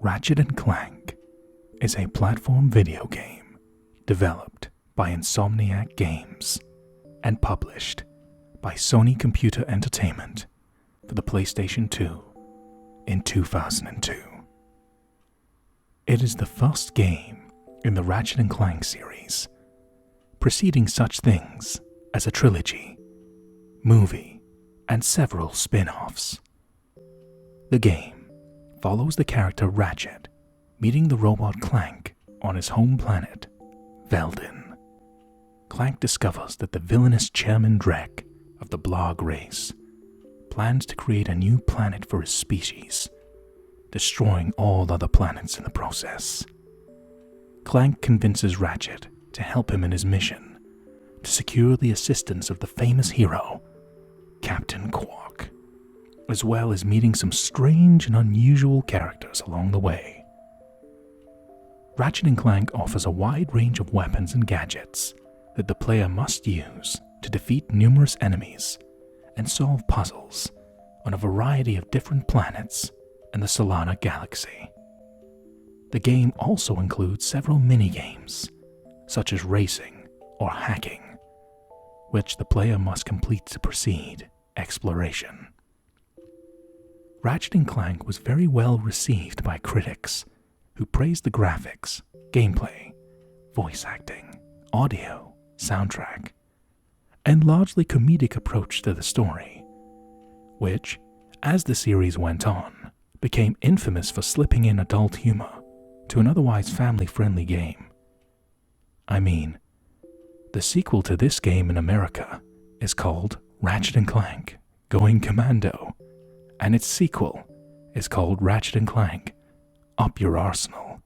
Ratchet & Clank is a platform video game developed by Insomniac Games and published by Sony Computer Entertainment for the PlayStation 2 in 2002. It is the first game in the Ratchet & Clank series, preceding such things as a trilogy, movie, and several spin-offs. The game follows the character Ratchet meeting the robot Clank on his home planet, Veldin. Clank discovers that the villainous chairman Drek of the Blarg race plans to create a new planet for his species, destroying all other planets in the process. Clank convinces Ratchet to help him in his mission to secure the assistance of the famous hero, Captain Quark, as well as meeting some strange and unusual characters along the way. Ratchet & Clank offers a wide range of weapons and gadgets that the player must use to defeat numerous enemies and solve puzzles on a variety of different planets in the Solana galaxy. The game also includes several mini-games, such as racing or hacking, which the player must complete to proceed exploration. Ratchet & Clank was very well received by critics who praised the graphics, gameplay, voice acting, audio, soundtrack, and largely comedic approach to the story, which, as the series went on, became infamous for slipping in adult humor to an otherwise family-friendly game. I mean, the sequel to this game in America is called Ratchet & Clank Going Commando, and its sequel is called Ratchet & Clank Up Your Arsenal.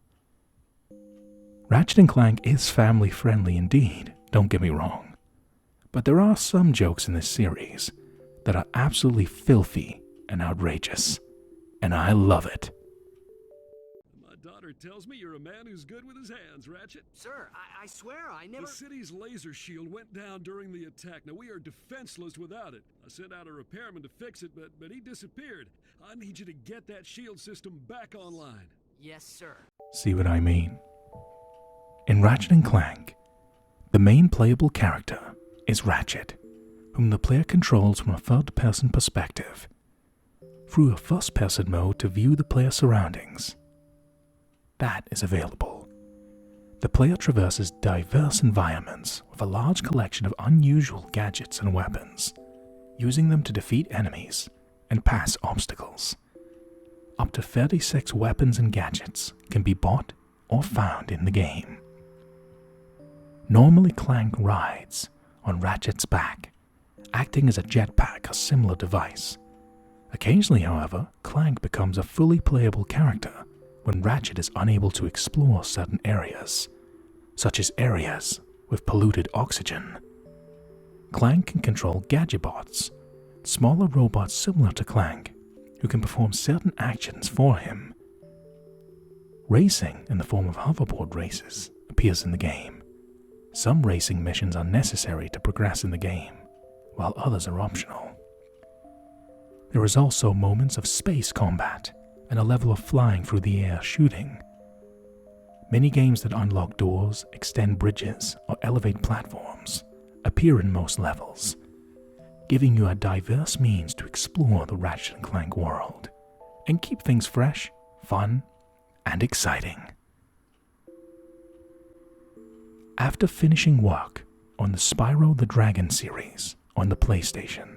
Ratchet & Clank is family-friendly indeed, don't get me wrong, but there are some jokes in this series that are absolutely filthy and outrageous, and I love it. My daughter tells me you're a man who's good with his hands, Ratchet. Sir, I swear I never... The city's laser shield went down during the attack. Now, we are defenseless without it. I sent out a repairman to fix it, but he disappeared. I need you to get that shield system back online. Yes, sir. See what I mean? In Ratchet & Clank, the main playable character is Ratchet, whom the player controls from a third-person perspective, through a first-person mode to view the player's surroundings. That is available. The player traverses diverse environments with a large collection of unusual gadgets and weapons, using them to defeat enemies and pass obstacles. Up to 36 weapons and gadgets can be bought or found in the game. Normally, Clank rides on Ratchet's back, acting as a jetpack or similar device. Occasionally, however, Clank becomes a fully playable character when Ratchet is unable to explore certain areas, such as areas with polluted oxygen. Clank can control Gadgetbots, smaller robots similar to Clank, who can perform certain actions for him. Racing in the form of hoverboard races appears in the game. Some racing missions are necessary to progress in the game, while others are optional. There is also moments of space combat and a level of flying through the air shooting. Mini-games that unlock doors, extend bridges, or elevate platforms appear in most levels, giving you a diverse means to explore the Ratchet & Clank world and keep things fresh, fun, and exciting. After finishing work on the Spyro the Dragon series on the PlayStation,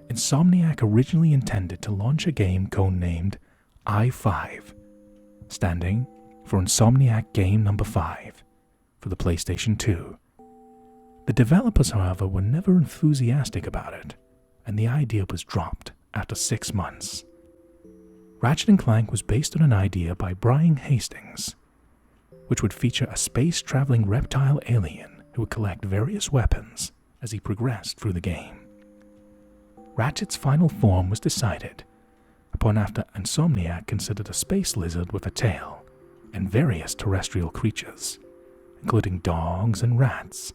Insomniac originally intended to launch a game codenamed I-5, standing for Insomniac Game Number 5, for the PlayStation 2. The developers, however, were never enthusiastic about it, and the idea was dropped after 6 months. Ratchet & Clank was based on an idea by Brian Hastings, which would feature a space-traveling reptile alien who would collect various weapons as he progressed through the game. Ratchet's final form was decided upon after Insomniac considered a space lizard with a tail and various terrestrial creatures, including dogs and rats.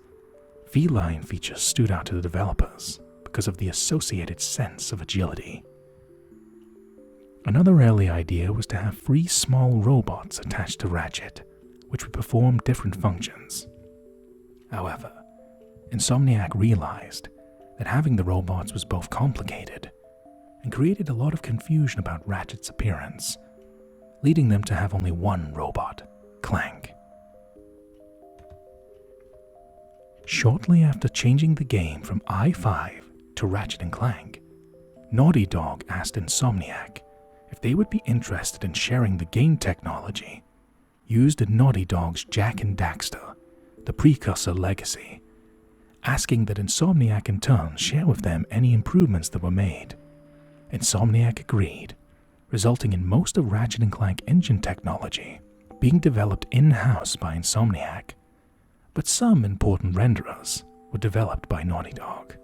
Feline features stood out to the developers because of the associated sense of agility. Another early idea was to have 3 small robots attached to Ratchet, which would perform different functions. However, Insomniac realized that having the robots was both complicated and created a lot of confusion about Ratchet's appearance, leading them to have only one robot, Clank. Shortly after changing the game from i5 to Ratchet & Clank, Naughty Dog asked Insomniac if they would be interested in sharing the game technology used in Naughty Dog's Jak and Daxter, the precursor legacy, asking that Insomniac in turn share with them any improvements that were made. Insomniac agreed, resulting in most of Ratchet & Clank engine technology being developed in-house by Insomniac, but some important renderers were developed by Naughty Dog.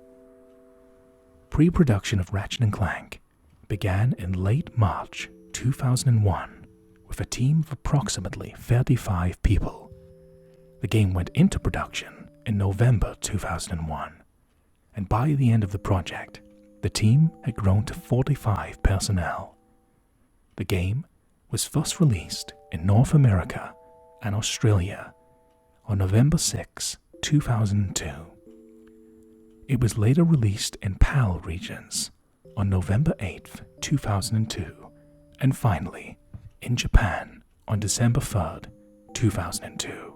Pre-production of Ratchet & Clank began in late March 2001 with a team of approximately 35 people. The game went into production in November 2001, and by the end of the project, the team had grown to 45 personnel. The game was first released in North America and Australia on November 6, 2002. It was later released in PAL regions on November 8, 2002, and finally in Japan on December 3, 2002.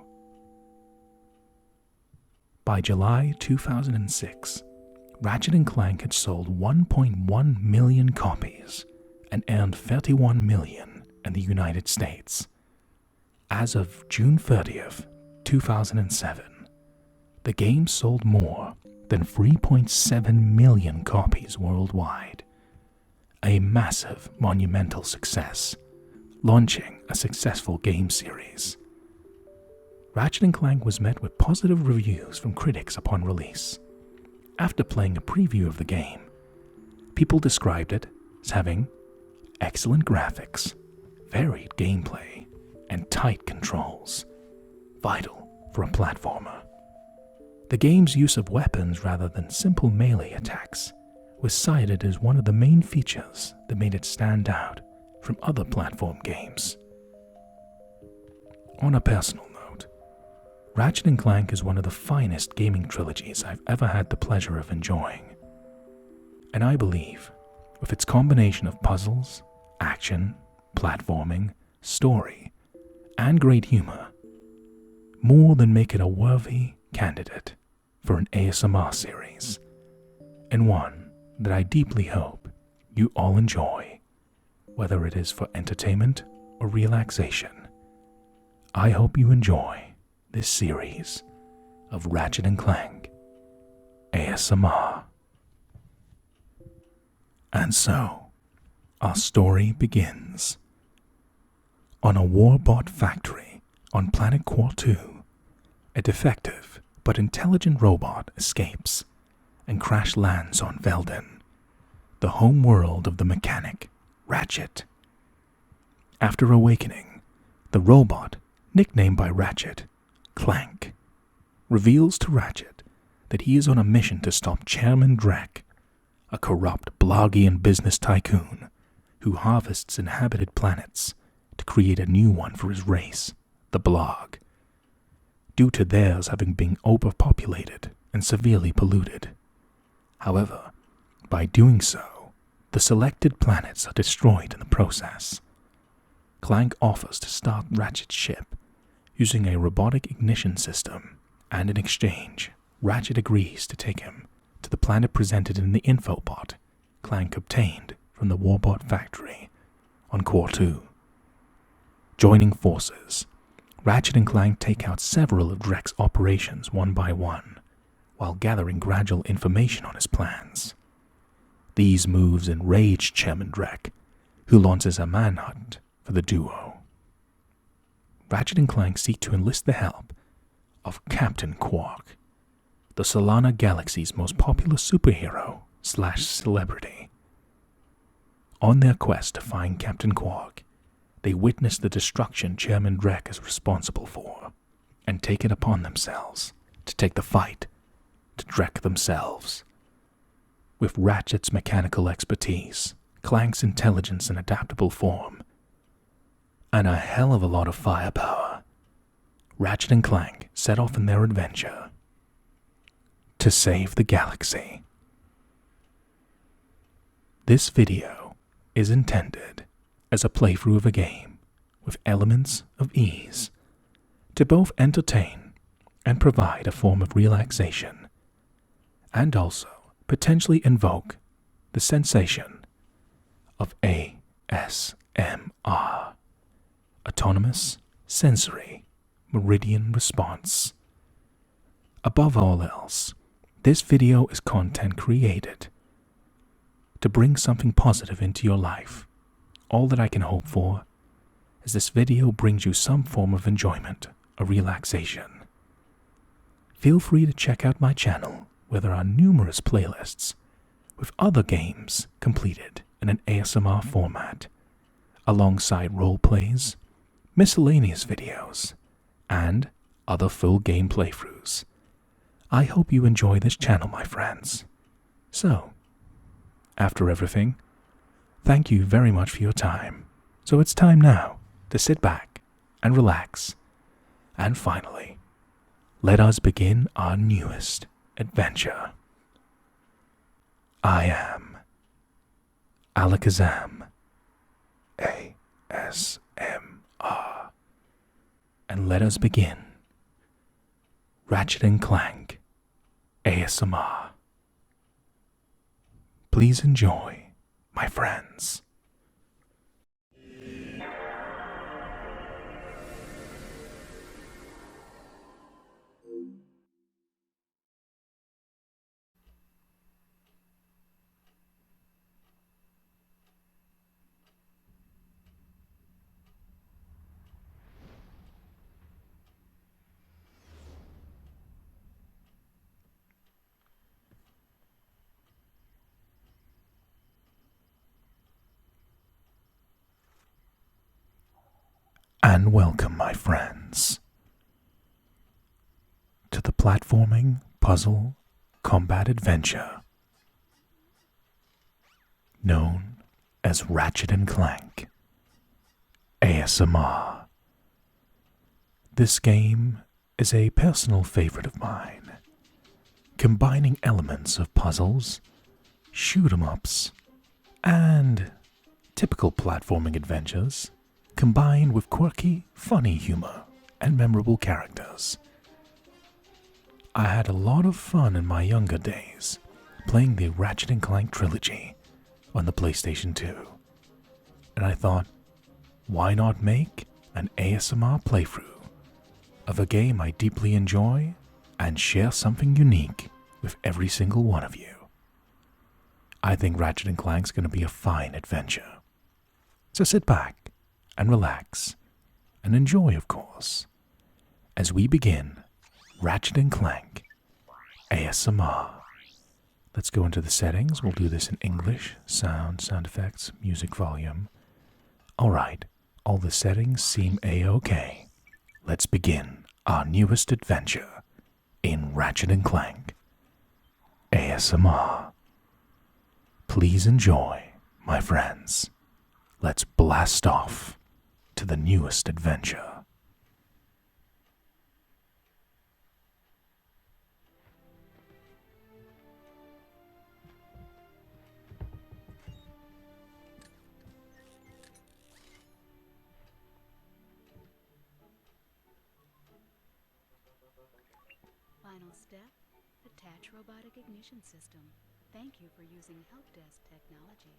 By July 2006, Ratchet & Clank had sold 1.1 million copies and earned $31 million in the United States. As of June 30th, 2007, the game sold more than 3.7 million copies worldwide, a massive, monumental success, launching a successful game series. Ratchet & Clank was met with positive reviews from critics upon release. After playing a preview of the game, people described it as having excellent graphics, varied gameplay, and tight controls, vital for a platformer. The game's use of weapons rather than simple melee attacks was cited as one of the main features that made it stand out from other platform games. On a personal note, Ratchet & Clank is one of the finest gaming trilogies I've ever had the pleasure of enjoying. And I believe, with its combination of puzzles, action, platforming, story, and great humor, more than make it a worthy candidate for an ASMR series, and one that I deeply hope you all enjoy, whether it is for entertainment or relaxation. I hope you enjoy this series of Ratchet & Clank ASMR. And so, our story begins. On a warbot factory on planet Quar-2, a defective but intelligent robot escapes and crash lands on Veldin, the home world of the mechanic, Ratchet. After awakening, the robot, nicknamed by Ratchet, Clank, reveals to Ratchet that he is on a mission to stop Chairman Drek, a corrupt Blogian business tycoon who harvests inhabited planets to create a new one for his race, the Blog, due to theirs having been overpopulated and severely polluted. However, by doing so, the selected planets are destroyed in the process. Clank offers to start Ratchet's ship using a robotic ignition system, and in exchange, Ratchet agrees to take him to the planet presented in the infobot Clank obtained from the warbot factory on Quar-2. Joining forces, Ratchet and Clank take out several of Drek's operations one by one, while gathering gradual information on his plans. These moves enrage Chairman Drek, who launches a manhunt for the duo. Ratchet and Clank seek to enlist the help of Captain Quark, the Solana Galaxy's most popular superhero / celebrity. On their quest to find Captain Quark, they witness the destruction Chairman Drek is responsible for, and take it upon themselves to take the fight to Drek themselves. With Ratchet's mechanical expertise, Clank's intelligence and adaptable form, and a hell of a lot of firepower, Ratchet and Clank set off on their adventure to save the galaxy. This video is intended as a playthrough of a game with elements of ease to both entertain and provide a form of relaxation, and also potentially invoke the sensation of ASMR, Autonomous Sensory Meridian Response. Above all else, this video is content created to bring something positive into your life. All that I can hope for is this video brings you some form of enjoyment or relaxation. Feel free to check out my channel, where there are numerous playlists with other games completed in an ASMR format, alongside roleplays, miscellaneous videos, and other full game playthroughs. I hope you enjoy this channel, my friends. So, after everything, thank you very much for your time. So it's time now to sit back and relax. And finally, let us begin our newest adventure. I am Alakazam ASMR. And let us begin Ratchet and Clank ASMR. Please enjoy, my friends. And welcome, my friends, to the platforming puzzle combat adventure known as Ratchet and Clank ASMR. This game is a personal favorite of mine, combining elements of puzzles, shoot-'em-ups, and typical platforming adventures, combined with quirky, funny humor and memorable characters. I had a lot of fun in my younger days playing the Ratchet and Clank trilogy on the PlayStation 2, and I thought, why not make an ASMR playthrough of a game I deeply enjoy and share something unique with every single one of you. I think Ratchet and Clank's going to be a fine adventure. So sit back and relax, and enjoy, of course, as we begin Ratchet and Clank ASMR. Let's go into the settings. We'll do this in English, sound effects, music volume. Alright, all the settings seem a-okay. Let's begin our newest adventure in Ratchet and Clank ASMR. Please enjoy, my friends. Let's blast off to the newest adventure. Final step, attach robotic ignition system. Thank you for using help desk technology.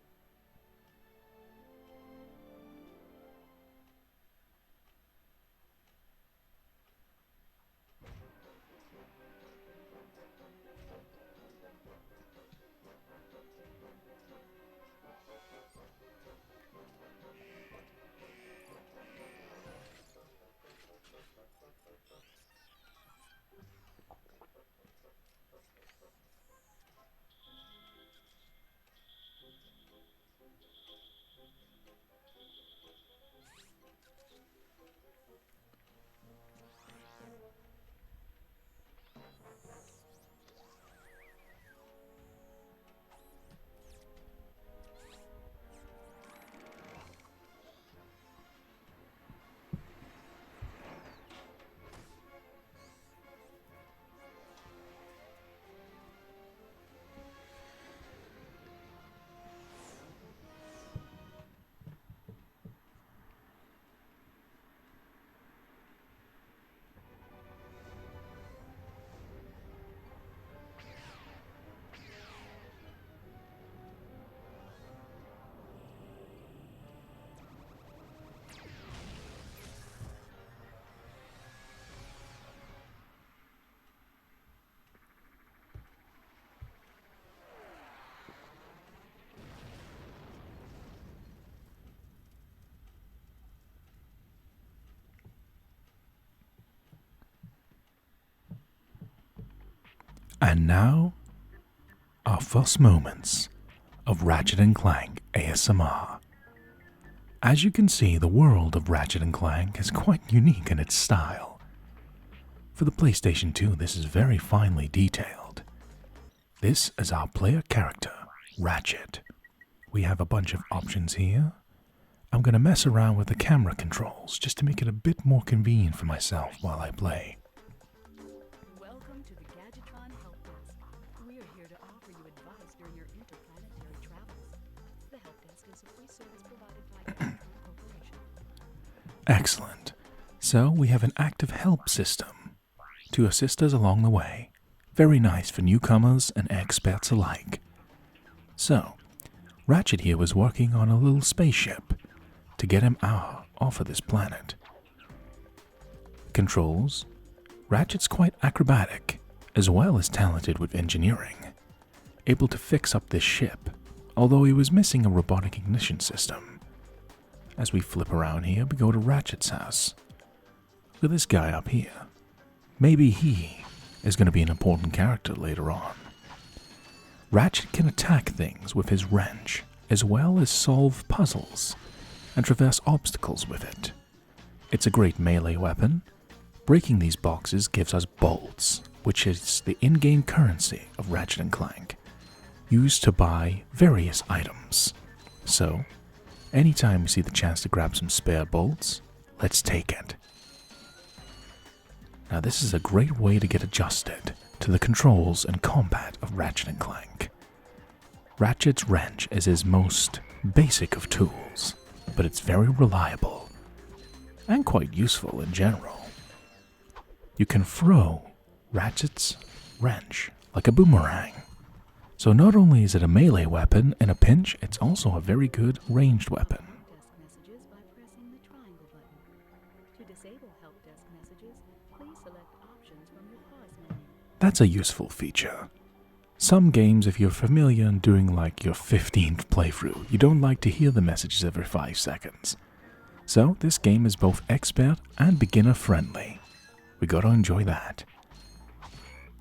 And now, our first moments of Ratchet & Clank ASMR. As you can see, the world of Ratchet & Clank is quite unique in its style. For the PlayStation 2, this is very finely detailed. This is our player character, Ratchet. We have a bunch of options here. I'm going to mess around with the camera controls just to make it a bit more convenient for myself while I play. Welcome to the Gadgetron Help Desk. We are here to offer you advice during your interplanetary travels. The Help Desk is a free service provided by Gadgetron Corporation. Excellent. So we have an active help system to assist us along the way. Very nice for newcomers and experts alike. So, Ratchet here was working on a little spaceship to get him off of this planet. Controls. Ratchet's quite acrobatic, as well as talented with engineering. Able to fix up this ship, although he was missing a robotic ignition system. As we flip around here, we go to Ratchet's house. Look at this guy up here. Maybe he is going to be an important character later on. Ratchet can attack things with his wrench, as well as solve puzzles and traverse obstacles with it. It's a great melee weapon. Breaking these boxes gives us bolts, which is the in-game currency of Ratchet & Clank, used to buy various items. So, anytime we see the chance to grab some spare bolts, let's take it. Now this is a great way to get adjusted to the controls and combat of Ratchet & Clank. Ratchet's wrench is his most basic of tools, but it's very reliable and quite useful in general. You can throw Ratchet's wrench like a boomerang. So not only is it a melee weapon in a pinch, it's also a very good ranged weapon. Desk messages by pressing the triangle button. To disable help desk messages, please select options from your pause menu. That's a useful feature. Some games, if you're familiar and doing like your 15th playthrough, you don't like to hear the messages every 5 seconds. So this game is both expert and beginner friendly. We gotta enjoy that.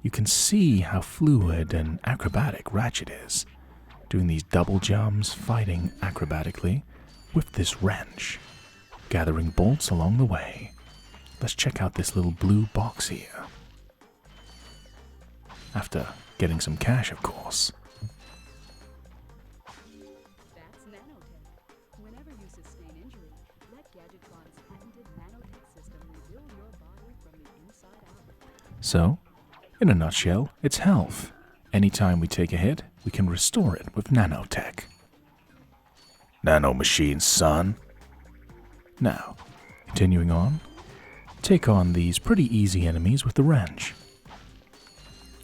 You can see how fluid and acrobatic Ratchet is, doing these double jumps, fighting acrobatically with this wrench, gathering bolts along the way. Let's check out this little blue box here. After getting some cash, of course. That's nanotech. Whenever you sustain injury, let Gadgetron's patented nanotech system rebuild your body from the inside out. So, in a nutshell, it's health. Anytime we take a hit, we can restore it with nanotech. Nano machines, son. Now, continuing on, take on these pretty easy enemies with the wrench.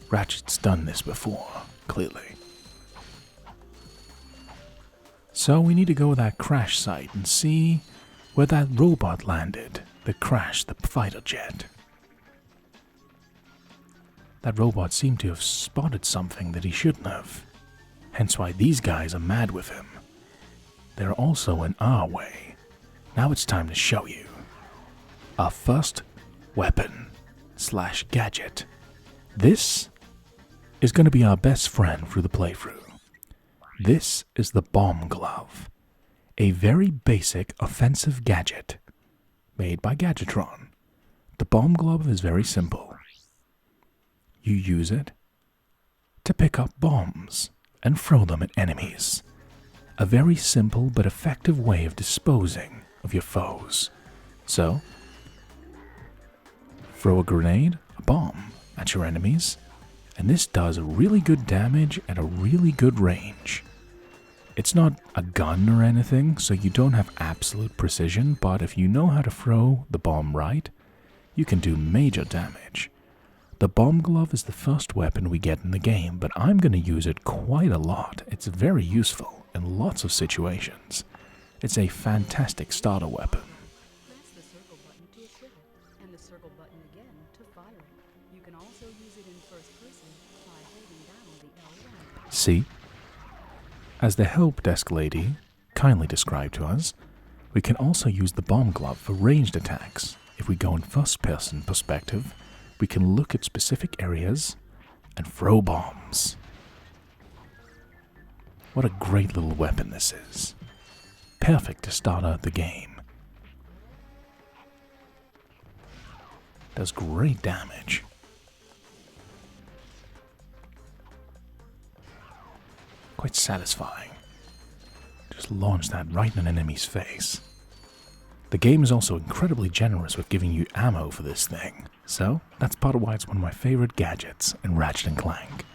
Ratchet's done this before, clearly. So we need to go to that crash site and see where that robot landed that crashed the fighter jet. That robot seemed to have spotted something that he shouldn't have, hence why these guys are mad with him. They're also in our way. Now it's time to show you our first weapon / gadget. This is going to be our best friend through the playthrough. This is the bomb glove, a very basic offensive gadget made by Gadgetron. The bomb glove is very simple. You use it to pick up bombs and throw them at enemies. A very simple but effective way of disposing of your foes. So, throw a grenade, a bomb, at your enemies, and this does a really good damage at a really good range. It's not a gun or anything, so you don't have absolute precision, but if you know how to throw the bomb right, you can do major damage. The bomb glove is the first weapon we get in the game, but I'm going to use it quite a lot. It's very useful in lots of situations. It's a fantastic starter weapon. Press the circle button to equip it, and the circle button again to fire it. You can also use it in first person by holding down the L1. See? As the help desk lady kindly described to us, we can also use the bomb glove for ranged attacks. If we go in first person perspective, we can look at specific areas and throw bombs. What a great little weapon this is. Perfect to start out the game. Does great damage. Quite satisfying. Just launch that right in an enemy's face. The game is also incredibly generous with giving you ammo for this thing, so that's part of why it's one of my favorite gadgets in Ratchet & Clank.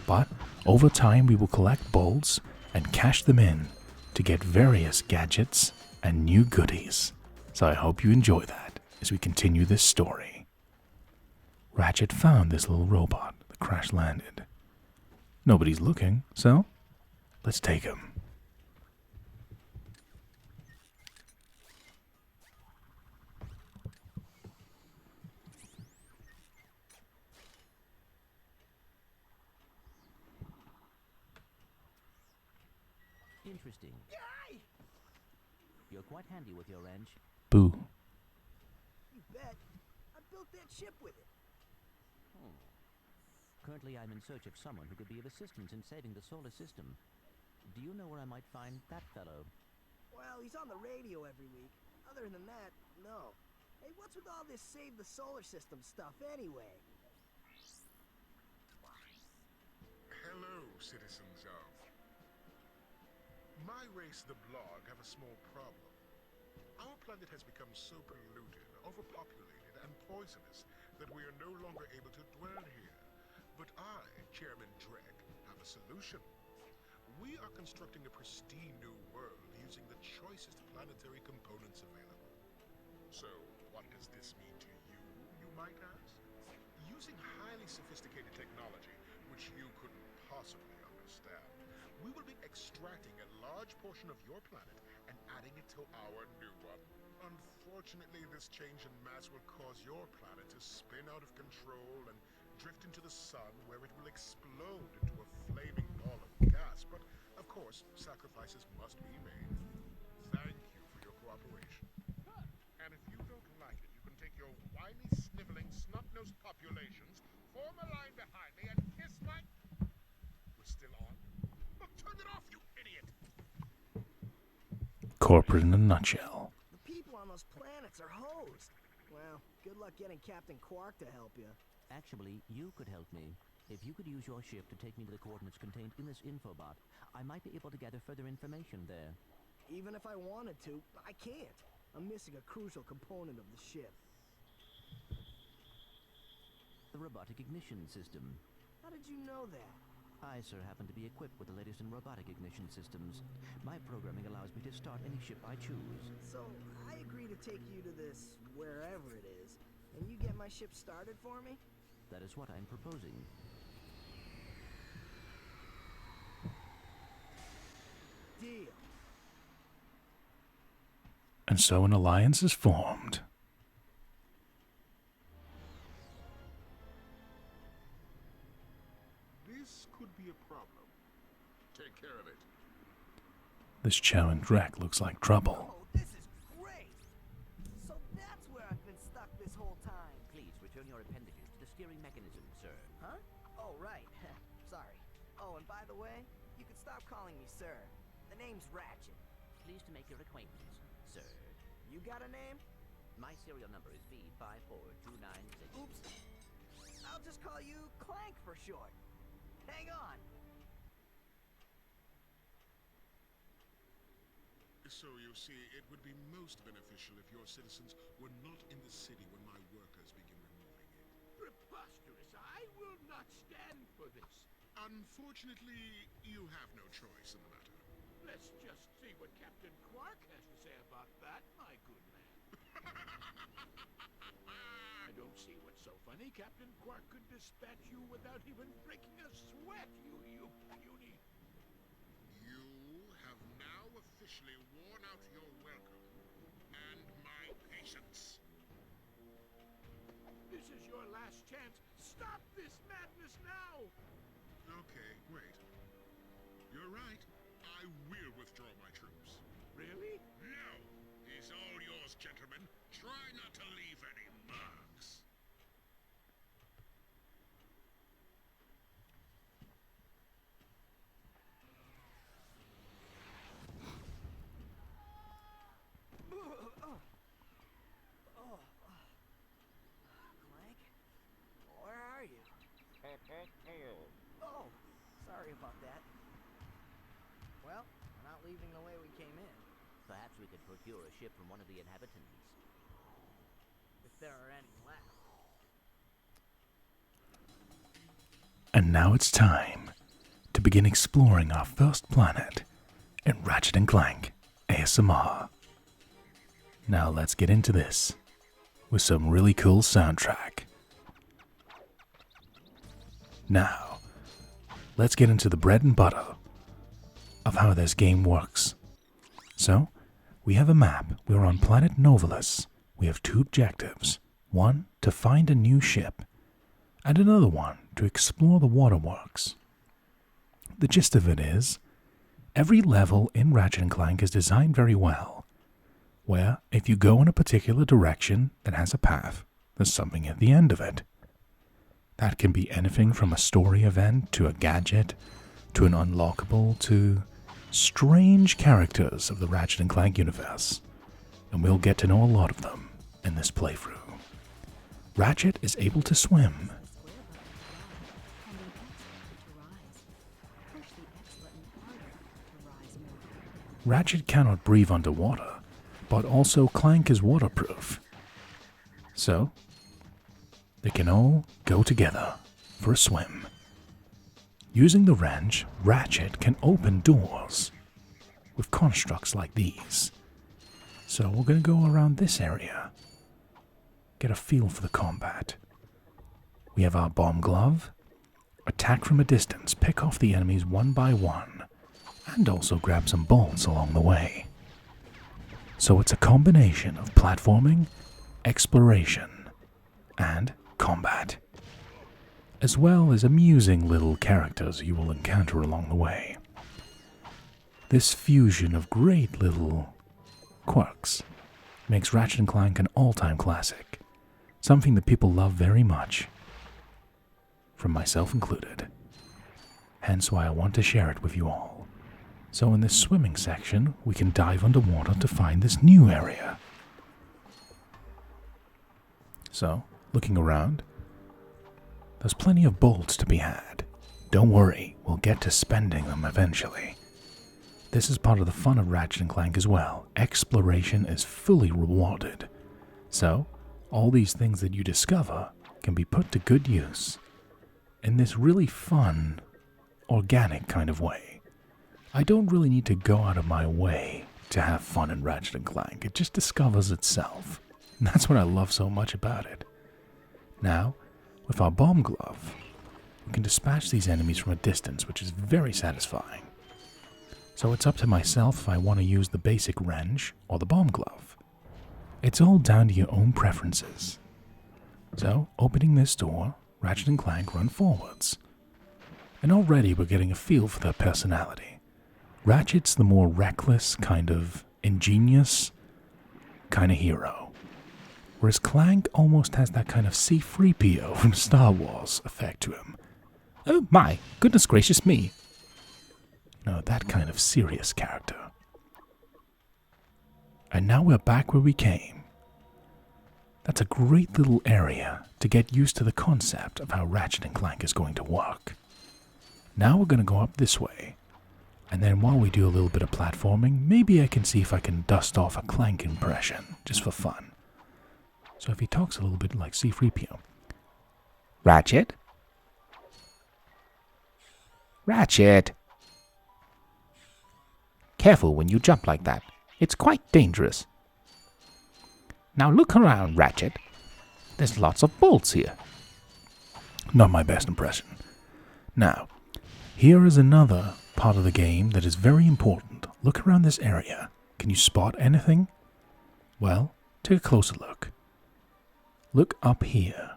But over time we will collect bolts and cash them in to get various gadgets and new goodies. So I hope you enjoy that as we continue this story. Ratchet found this little robot that crash landed. Nobody's looking, so let's take him. Interesting. You're quite handy with your wrench. Boo. You bet. I built that ship with it. Currently, I'm in search of someone who could be of assistance in saving the solar system. Do you know where I might find that fellow? Well, he's on the radio every week. Other than that, no. Hey, what's with all this save the solar system stuff anyway? Hello, citizens of... My race, the Blog, have a small problem. Our planet has become so polluted, overpopulated, and poisonous that we are no longer able to dwell here. But I, Chairman Drek, have a solution. We are constructing a pristine new world using the choicest planetary components available. So, what does this mean to you, you might ask? Using highly sophisticated technology, which you couldn't possibly understand, we will be extracting a large portion of your planet and adding it to our new one. Unfortunately, this change in mass will cause your planet to spin out of control and drift into the sun, where it will explode into a flaming ball of gas. But, of course, sacrifices must be made. Thank you for your cooperation. And if you don't like it, you can take your whiny, sniveling, snot-nosed populations, form a line behind me, and kiss my... We're still on? Look, turn it off, you idiot! Corporate in a nutshell. The people on those planets are hosed. Well, good luck getting Captain Quark to help you. Actually, you could help me. If you could use your ship to take me to the coordinates contained in this infobot, I might be able to gather further information there. Even if I wanted to, I can't. I'm missing a crucial component of the ship. The robotic ignition system. How did you know that? I, sir, happen to be equipped with the latest in robotic ignition systems. My programming allows me to start any ship I choose. So, I agree to take you to this, wherever it is, and you get my ship started for me? That is what I'm proposing. Deal. And so an alliance is formed. This could be a problem. Take care of it. This Chairman Drek looks like trouble. Oh, this is great! So that's where I've been stuck this whole time. Please return your appendages to the steering mechanism, sir. Huh? Oh, right. Sorry. Oh, and by the way, you can stop calling me sir. The name's Ratchet. Pleased to make your acquaintance, sir. You got a name? My serial number is B54296. Oops. I'll just call you Clank for short. Hang on. So, you see, it would be most beneficial if your citizens were not in the city when my workers begin removing it. Preposterous! I will not stand for this. Unfortunately, you have no choice in the matter. Let's just see what Captain Quark has to say about that, my good man. I don't see what's so funny. Captain Quark could dispatch you without even breaking a sweat, you puny... You have now officially worn out your welcome and my patience. This is your last chance. Stop this madness now! Okay, wait. You're right. I will withdraw my troops. Really? No! He's all yours, gentlemen. Try not to leave any marks. leaving the way we came in. Perhaps we could procure a ship from one of the inhabitants. If there are any left. And now it's time to begin exploring our first planet in Ratchet & Clank ASMR. Now let's get into this with some really cool soundtrack. Now, let's get into the bread and butter of how this game works. So, we have a map. We're on planet Novalis. We have two objectives. One, to find a new ship, and another one, to explore the waterworks. The gist of it is, every level in Ratchet & Clank is designed very well, where if you go in a particular direction that has a path, there's something at the end of it. That can be anything from a story event to a gadget to an unlockable to strange characters of the Ratchet & Clank universe, and we'll get to know a lot of them in this playthrough. Ratchet is able to swim. Ratchet cannot breathe underwater, but also Clank is waterproof. So, they can all go together for a swim. Using the wrench, Ratchet can open doors with constructs like these. So we're going to go around this area, get a feel for the combat. We have our bomb glove, attack from a distance, pick off the enemies one by one, and also grab some bolts along the way. So it's a combination of platforming, exploration, and combat, as well as amusing little characters you will encounter along the way. This fusion of great little quirks makes Ratchet & Clank an all-time classic, something that people love very much, from myself included. Hence why I want to share it with you all. So in this swimming section, we can dive underwater to find this new area. So, looking around, there's plenty of bolts to be had. Don't worry, we'll get to spending them eventually. This is part of the fun of Ratchet & Clank as well. Exploration is fully rewarded. So, all these things that you discover can be put to good use in this really fun, organic kind of way. I don't really need to go out of my way to have fun in Ratchet & Clank. It just discovers itself. And that's what I love so much about it. Now, with our bomb glove, we can dispatch these enemies from a distance, which is very satisfying. So it's up to myself if I want to use the basic wrench or the bomb glove. It's all down to your own preferences. So, opening this door, Ratchet and Clank run forwards. And already we're getting a feel for their personality. Ratchet's the more reckless, kind of ingenious kind of hero, whereas Clank almost has that kind of C-3PO from Star Wars effect to him. Oh my, goodness gracious me. No, that kind of serious character. And now we're back where we came. That's a great little area to get used to the concept of how Ratchet and Clank is going to work. Now we're going to go up this way. And then while we do a little bit of platforming, maybe I can see if I can dust off a Clank impression, just for fun. So if he talks a little bit like C-3PO. Ratchet? Ratchet! Careful when you jump like that. It's quite dangerous. Now look around, Ratchet. There's lots of bolts here. Not my best impression. Now, here is another part of the game that is very important. Look around this area. Can you spot anything? Well, take a closer look. Look up here.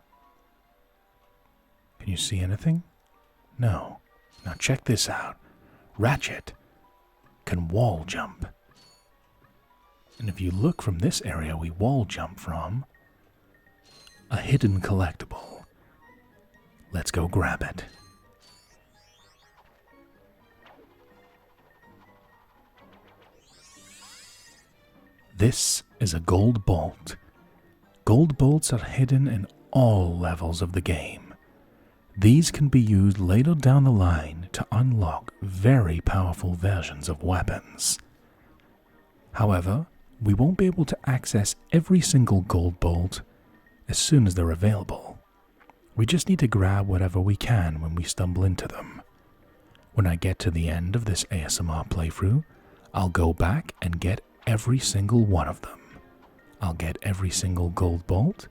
Can you see anything? No. Now check this out. Ratchet can wall jump. And if you look from this area we wall jump from, a hidden collectible. Let's go grab it. This is a gold bolt. Gold bolts are hidden in all levels of the game. These can be used later down the line to unlock very powerful versions of weapons. However, we won't be able to access every single gold bolt as soon as they're available. We just need to grab whatever we can when we stumble into them. When I get to the end of this ASMR playthrough, I'll go back and get every single one of them. I'll get every single gold bolt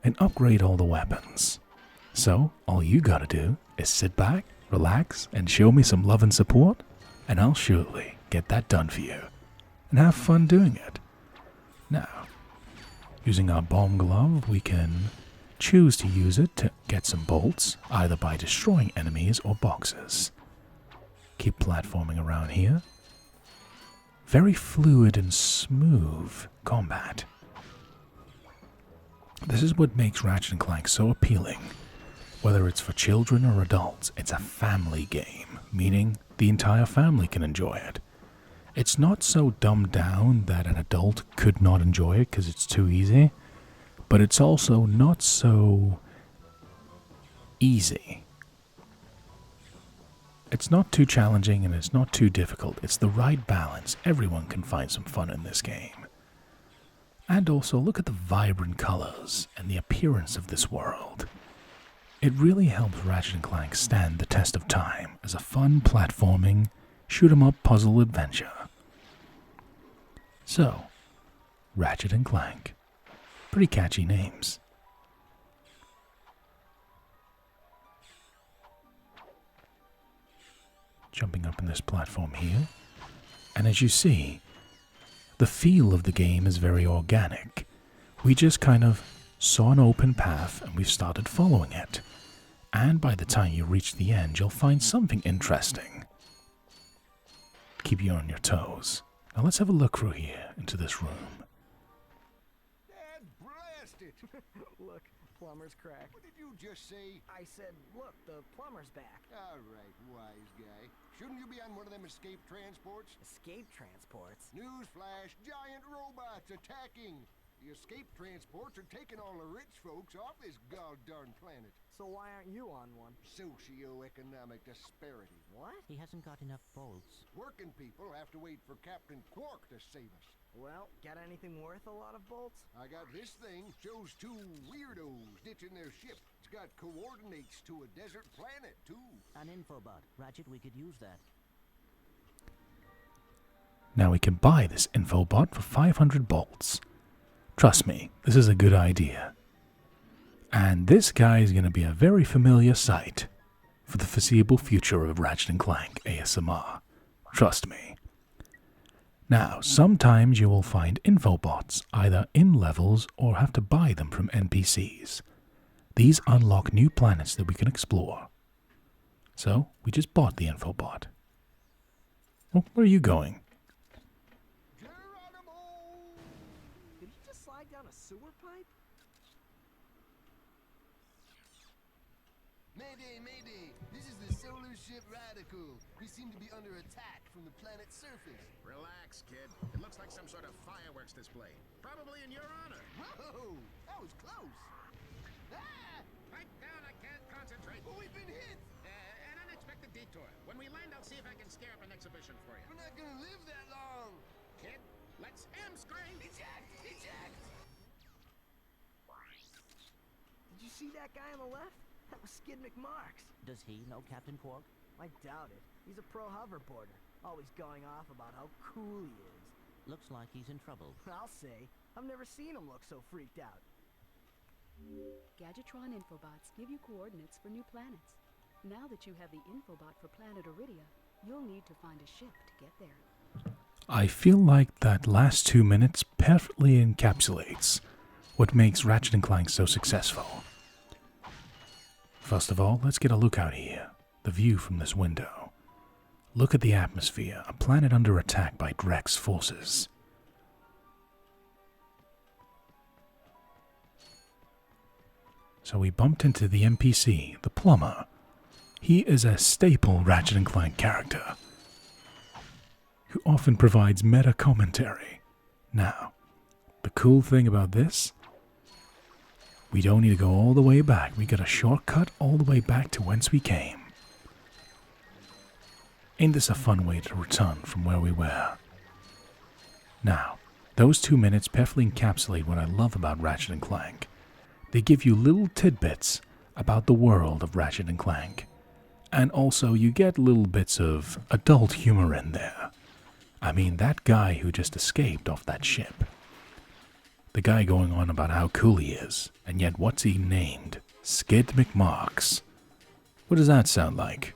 and upgrade all the weapons. So, all you gotta do is sit back, relax, and show me some love and support, and I'll surely get that done for you. And have fun doing it. Now, using our bomb glove, we can choose to use it to get some bolts, either by destroying enemies or boxes. Keep platforming around here. Very fluid and smooth combat. This is what makes Ratchet & Clank so appealing. Whether it's for children or adults, it's a family game, meaning the entire family can enjoy it. It's not so dumbed down that an adult could not enjoy it because it's too easy, but it's also not so easy. It's not too challenging and it's not too difficult. It's the right balance. Everyone can find some fun in this game. And also, look at the vibrant colors and the appearance of this world. It really helps Ratchet & Clank stand the test of time as a fun platforming, shoot-'em-up puzzle adventure. So, Ratchet & Clank. Pretty catchy names. Jumping up in this platform here. And as you see, the feel of the game is very organic. We just kind of saw an open path and we've started following it. And by the time you reach the end, you'll find something interesting. Keep you on your toes. Now let's have a look through here into this room. Dad, blast it! Look, plumber's crack. What did you just say? I said, look, the plumber's back. All right, wise guy. Shouldn't you be on one of them escape transports? Escape transports? Newsflash, giant robots attacking! The escape transports are taking all the rich folks off this god-darn planet. So why aren't you on one? Socio-economic disparity. What? He hasn't got enough bolts. Working people have to wait for Captain Quark to save us. Well, got anything worth a lot of bolts? I got this thing. Shows two weirdos ditching their ship. It's got coordinates to a desert planet, too. An infobot. Ratchet, we could use that. Now we can buy this infobot for 500 bolts. Trust me, this is a good idea. And this guy is going to be a very familiar sight for the foreseeable future of Ratchet & Clank ASMR. Trust me. Now, sometimes you will find infobots either in levels or have to buy them from NPCs. These unlock new planets that we can explore. So, we just bought the infobot. Oh, where are you going? Did he just slide down a sewer pipe? Mayday, mayday! This is the solar ship Radical. We seem to be under attack from the planet's surface. Relax, kid. It looks like some sort of fireworks display. Probably in your honor. Whoa! That was close! Ah! Pipe down, I can't concentrate. But we've been hit! An unexpected detour. When we land, I'll see if I can scare up an exhibition for you. We're not gonna live that long! Kid, let's hamstring! Eject! Eject! Did you see that guy on the left? That was Skid McMarks. Does he know Captain Quark? I doubt it. He's a pro hoverboarder, always going off about how cool he is. Looks like he's in trouble. I'll say. I've never seen him look so freaked out. Gadgetron infobots give you coordinates for new planets. Now that you have the infobot for planet Aridia, you'll need to find a ship to get there. I feel like that last 2 minutes perfectly encapsulates what makes Ratchet & Clank so successful. First of all, let's get a look out here. The view from this window. Look at the atmosphere, a planet under attack by Drek's forces. So we bumped into the NPC, the plumber. He is a staple Ratchet & Clank character, who often provides meta commentary. Now, the cool thing about this We don't need to go all the way back. We got a shortcut all the way back to whence we came. Ain't this a fun way to return from where we were? Now, those 2 minutes perfectly encapsulate what I love about Ratchet & Clank. They give you little tidbits about the world of Ratchet & Clank. And also you get little bits of adult humor in there. I mean, that guy who just escaped off that ship. The guy going on about how cool he is, and yet what's he named? Skid McMarks. What does that sound like?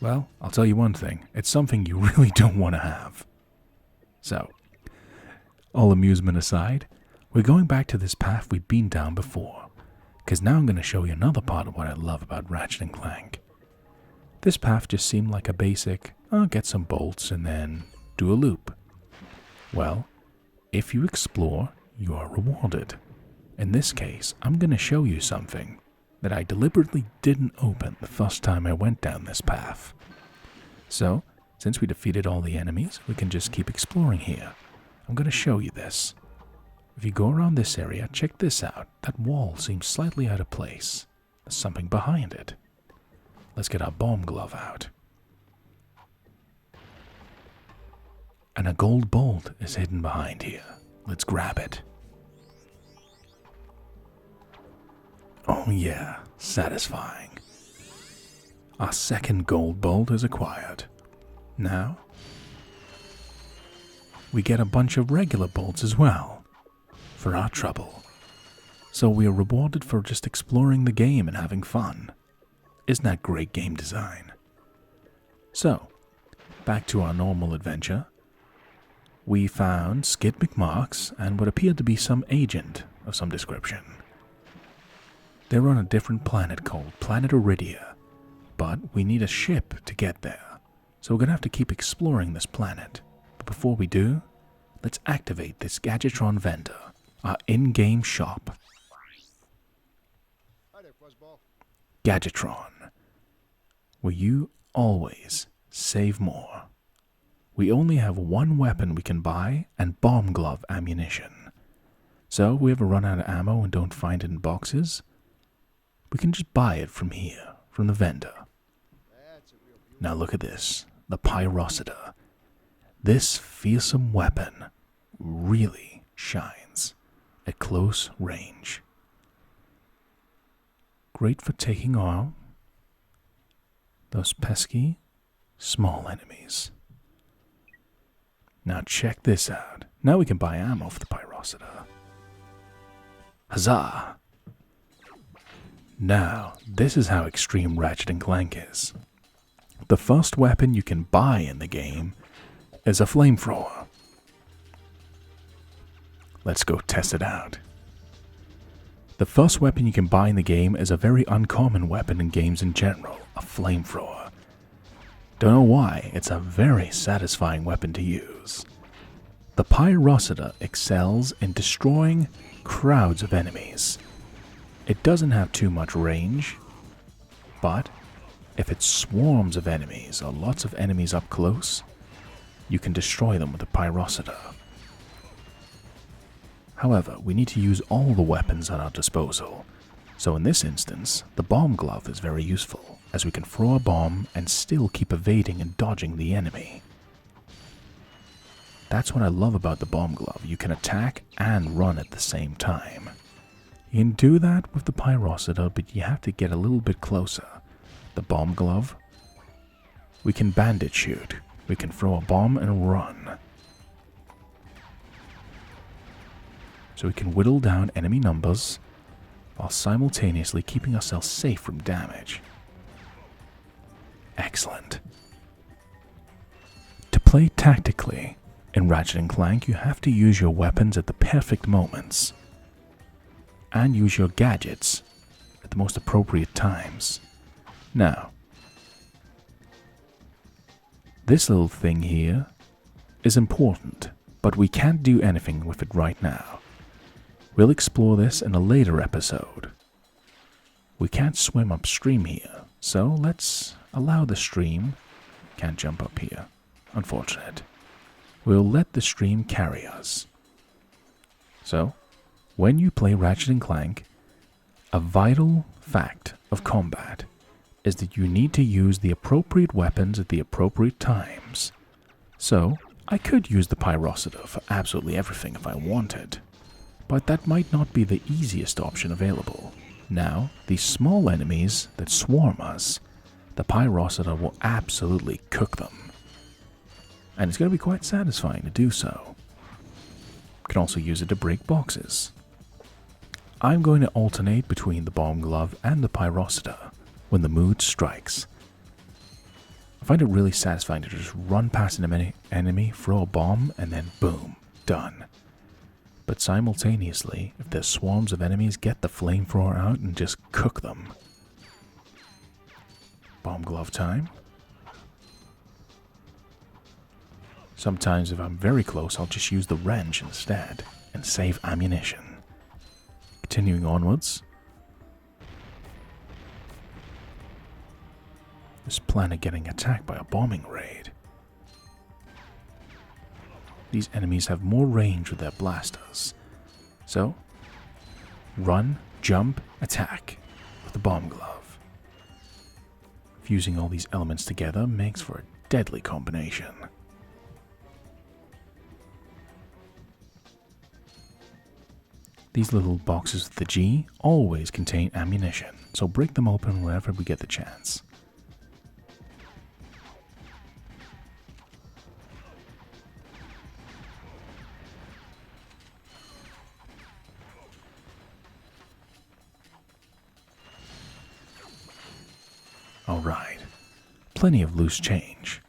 Well, I'll tell you one thing. It's something you really don't want to have. So, all amusement aside, we're going back to this path we've been down before. Because now I'm going to show you another part of what I love about Ratchet & Clank. This path just seemed like a basic, get some bolts and then do a loop. Well, if you explore, you are rewarded. In this case, I'm going to show you something that I deliberately didn't open the first time I went down this path. So, since we defeated all the enemies, we can just keep exploring here. I'm going to show you this. If you go around this area, check this out. That wall seems slightly out of place. There's something behind it. Let's get our bomb glove out. And a gold bolt is hidden behind here. Let's grab it. Oh yeah, satisfying. Our second gold bolt is acquired. Now, we get a bunch of regular bolts as well, for our trouble. So we are rewarded for just exploring the game and having fun. Isn't that great game design? So, back to our normal adventure. We found Skid McMarks and what appeared to be some agent of some description. They're on a different planet called Planet Aridia, but we need a ship to get there, so we're going to have to keep exploring this planet. But before we do, let's activate this Gadgetron vendor, our in-game shop. Hi there, Fuzzball. Gadgetron, where you always save more. We only have one weapon we can buy and bomb glove ammunition. So if we ever run out of ammo and don't find it in boxes, we can just buy it from here, from the vendor. Now look at this, the Pyrocida. This fearsome weapon really shines at close range. Great for taking on those pesky small enemies. Now check this out. Now we can buy ammo for the Pyrocida. Huzzah! Now, this is how extreme Ratchet & Clank is. The first weapon you can buy in the game is a flamethrower. Let's go test it out. The first weapon you can buy in the game is a very uncommon weapon in games in general, a flamethrower. Don't know why, it's a very satisfying weapon to use. The Pyrocida excels in destroying crowds of enemies. It doesn't have too much range, but if it swarms of enemies or lots of enemies up close, you can destroy them with the Pyrocida. However, we need to use all the weapons at our disposal, so in this instance, the bomb glove is very useful, as we can throw a bomb and still keep evading and dodging the enemy. That's what I love about the bomb glove, you can attack and run at the same time. You can do that with the Pyrocida, but you have to get a little bit closer. The bomb glove, we can bandit shoot. We can throw a bomb and run. So we can whittle down enemy numbers while simultaneously keeping ourselves safe from damage. Excellent. To play tactically in Ratchet & Clank, you have to use your weapons at the perfect moments and use your gadgets at the most appropriate times. Now, this little thing here is important, but we can't do anything with it right now. We'll explore this in a later episode. We can't swim upstream here, so let's allow the stream. Can't jump up here. Unfortunate. We'll let the stream carry us. So, when you play Ratchet & Clank, a vital fact of combat is that you need to use the appropriate weapons at the appropriate times. So, I could use the Pyrocida for absolutely everything if I wanted, but that might not be the easiest option available. Now, these small enemies that swarm us, the Pyrocida will absolutely cook them. And it's going to be quite satisfying to do so. You can also use it to break boxes. I'm going to alternate between the Bomb Glove and the Pyrocida when the mood strikes. I find it really satisfying to just run past an enemy, throw a bomb, and then boom, done. But simultaneously, if there's swarms of enemies, get the flamethrower out and just cook them. Bomb glove time. Sometimes if I'm very close, I'll just use the wrench instead and save ammunition. Continuing onwards. This planet getting attacked by a bombing raid. These enemies have more range with their blasters. So, run, jump, attack with the bomb glove. Fusing all these elements together makes for a deadly combination. These little boxes with the G always contain ammunition, so break them open whenever we get the chance. Alright, plenty of loose change.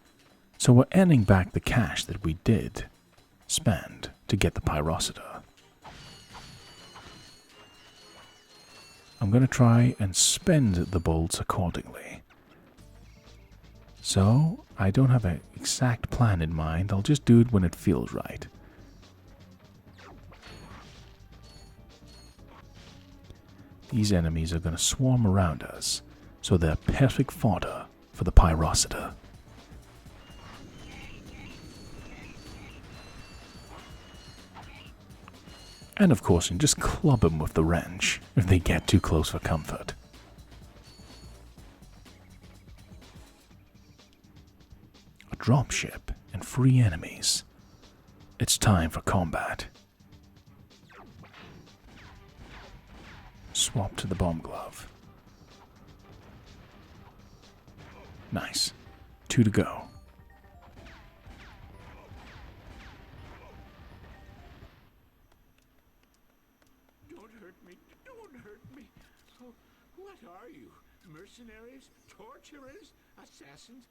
So we're adding back the cash that we did spend to get the Pyrocida. I'm going to try and spend the bolts accordingly. So, I don't have an exact plan in mind, I'll just do it when it feels right. These enemies are going to swarm around us, so they're perfect fodder for the Pyrocida. And of course, you can just club them with the wrench if they get too close for comfort. A dropship and 3 enemies. It's time for combat. Swap to the bomb glove. Nice. 2 to go. Don't hurt me. Don't hurt me. Oh, what are you? Mercenaries? Torturers? Assassins?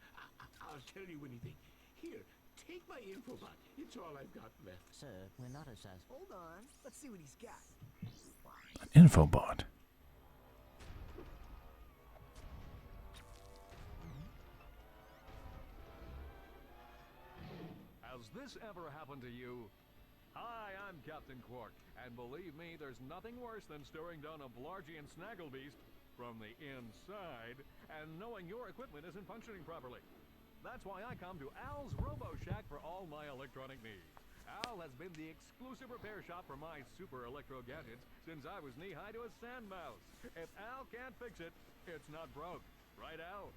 I'll tell you anything. Here, take my infobot. It's all I've got left. Sir, we're not assassins. Hold on. Let's see what he's got. An infobot. Has this ever happened to you? Hi, I'm Captain Quark, and believe me, there's nothing worse than staring down a Blargian snagglebeast from the inside and knowing your equipment isn't functioning properly. That's why I come to Al's RoboShack for all my electronic needs. Al has been the exclusive repair shop for my super electro gadgets since I was knee-high to a sand mouse. If Al can't fix it, it's not broke. Right, Al?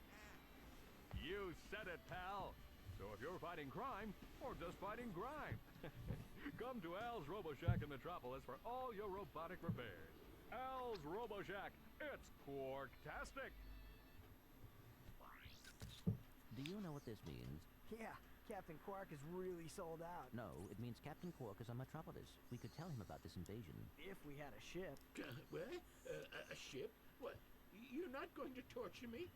You said it, pal. So if you're fighting crime, or just fighting grime, come to Al's RoboShack in Metropolis for all your robotic repairs. Al's RoboShack, it's Quarktastic! Do you know what this means? Yeah, Captain Quark is really sold out. No, it means Captain Quark is on Metropolis. We could tell him about this invasion. If we had a ship. What? A ship? What? You're not going to torture me?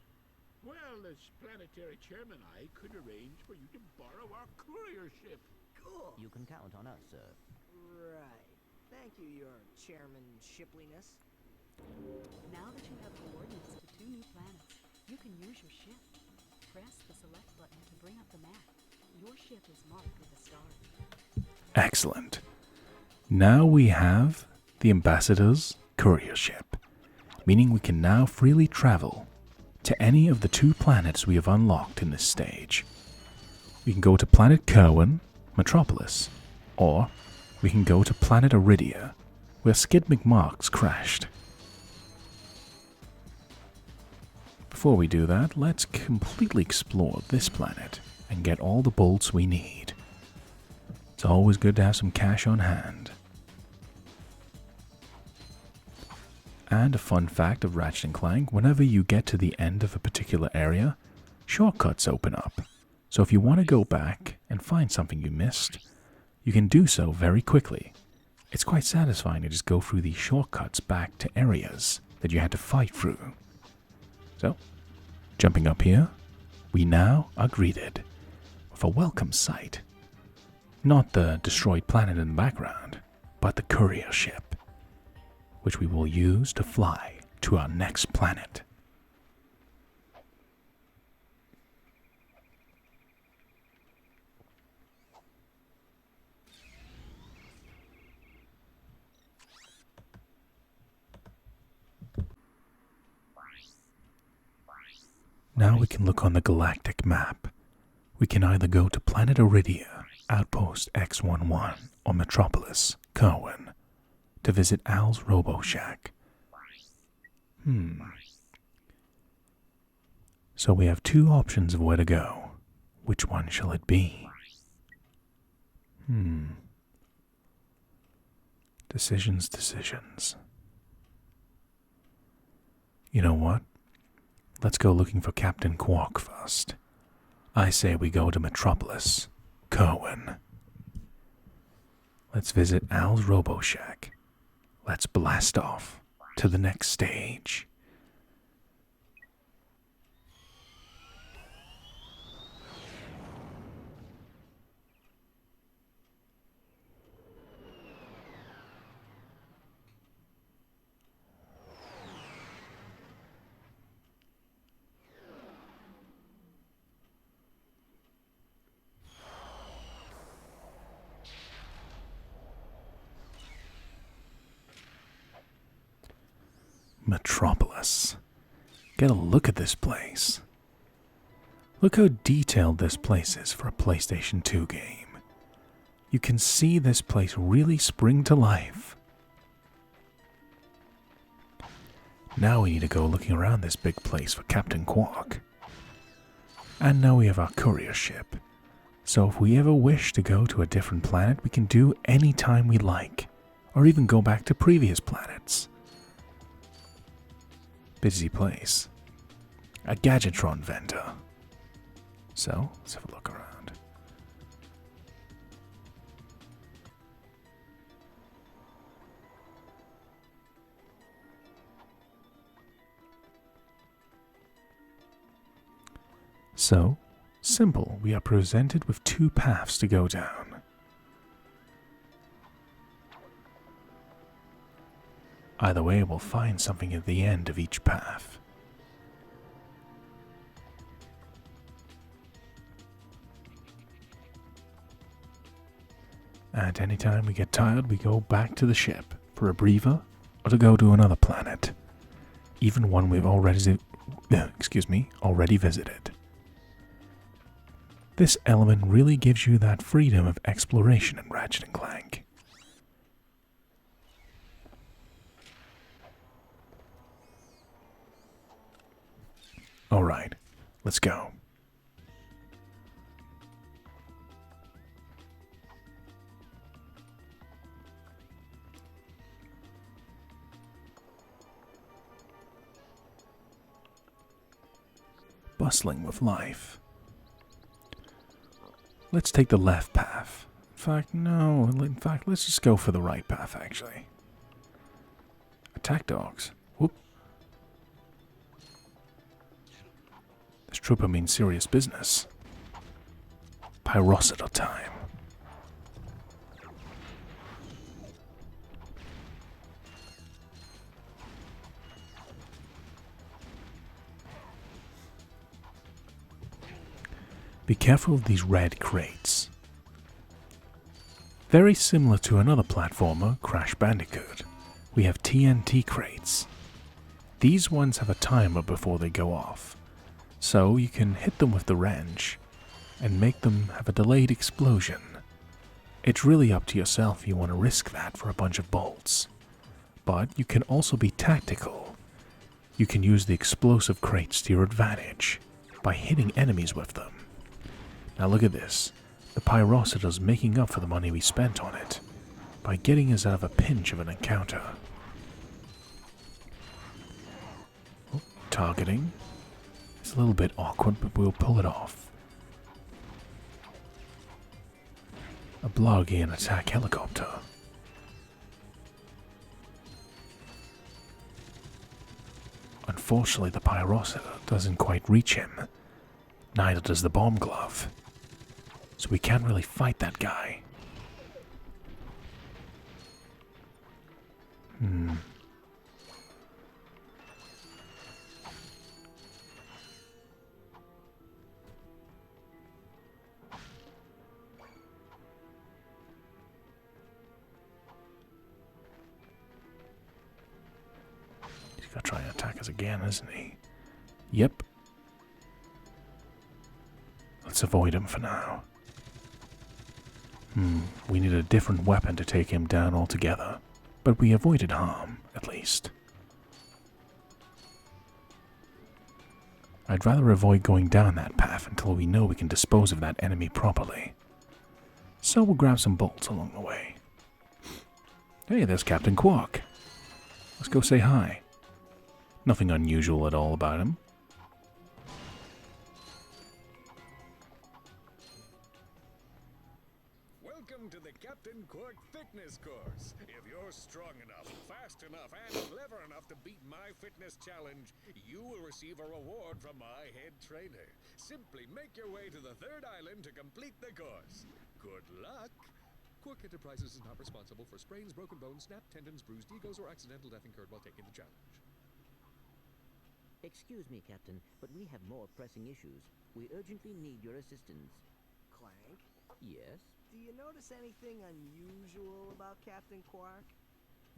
Well, as planetary chairman, I could arrange for you to borrow our courier ship. Cool. You can count on us, sir. Right. Thank you, your chairman shipliness. Now that you have coordinates to 2 new planets, you can use your ship. Press the select button to bring up the map. Your ship is marked with a star. Excellent. Now we have the Ambassador's courier ship, meaning we can now freely travel to any of the 2 planets we have unlocked in this stage. We can go to planet Kerwan, Metropolis, or we can go to planet Aridia, where Skid McMarks crashed. Before we do that, let's completely explore this planet and get all the bolts we need. It's always good to have some cash on hand. And a fun fact of Ratchet & Clank, whenever you get to the end of a particular area, shortcuts open up. So if you want to go back and find something you missed, you can do so very quickly. It's quite satisfying to just go through these shortcuts back to areas that you had to fight through. So, jumping up here, we now are greeted with a welcome sight. Not the destroyed planet in the background, but the courier ship, which we will use to fly to our next planet. Now we can look on the galactic map. We can either go to planet Aridia, Outpost X11, or Metropolis, Kerwan, to visit Al's Robo Shack. So we have two options of where to go. Which one shall it be? Decisions. You know what? Let's go looking for Captain Quark first. I say we go to Metropolis, Kerwan. Let's visit Al's Robo Shack. Let's blast off to the next stage. Metropolis. Get a look at this place. Look how detailed this place is for a PlayStation 2 game. You can see this place really spring to life. Now we need to go looking around this big place for Captain Quark. And now we have our courier ship. So if we ever wish to go to a different planet, we can do any time we like, or even go back to previous planets. Busy place. A Gadgetron vendor. So, let's have a look around. So, simple. We are presented with two paths to go down. Either way, we'll find something at the end of each path. At any time we get tired, we go back to the ship for a breather or to go to another planet, even one we've already visited. This element really gives you that freedom of exploration in Ratchet & Clank. Alright, let's go. Bustling with life. Let's take the left path. In fact, let's just go for the right path, actually. Attack dogs. Whoop. This trooper means serious business. Pyrocidal time. Be careful of these red crates. Very similar to another platformer, Crash Bandicoot, we have TNT crates. These ones have a timer before they go off, so you can hit them with the wrench and make them have a delayed explosion. It's really up to yourself if you want to risk that for a bunch of bolts. but you can also be tactical. You can use the explosive crates to your advantage by hitting enemies with them. Now look at this. The Pyrocitor's making up for the money we spent on it by getting us out of a pinch of an encounter. Oh, targeting. It's a little bit awkward, but we'll pull it off. A Bloggian attack helicopter. Unfortunately, the Pyrocitor doesn't quite reach him. Neither does the bomb glove. So we can't really fight that guy. He's gonna try and attack us again, isn't he? Yep. Let's avoid him for now. We need a different weapon to take him down altogether. But we avoided harm, at least. I'd rather avoid going down that path until we know we can dispose of that enemy properly. So we'll grab some bolts along the way. Hey, there's Captain Quark. Let's go say hi. Nothing unusual at all about him. Welcome to the Captain Quark fitness course. If you're strong enough, fast enough, and clever enough to beat my fitness challenge, you will receive a reward from my head trainer. Simply make your way to the third island to complete the course. Good luck. Quark Enterprises is not responsible for sprains, broken bones, snapped tendons, bruised egos, or accidental death incurred while taking the challenge. Excuse me, Captain, but we have more pressing issues. We urgently need your assistance. Clank, Yes? do you notice anything unusual about Captain Quark?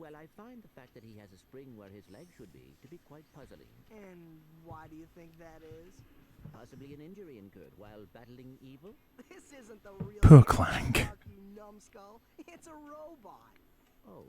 Well, I find the fact that he has a spring where his leg should be to be quite puzzling. And why do you think that is? Possibly an injury incurred while battling evil? This isn't the real Poor Captain Clank. Quark, you numbskull. It's a robot. Oh.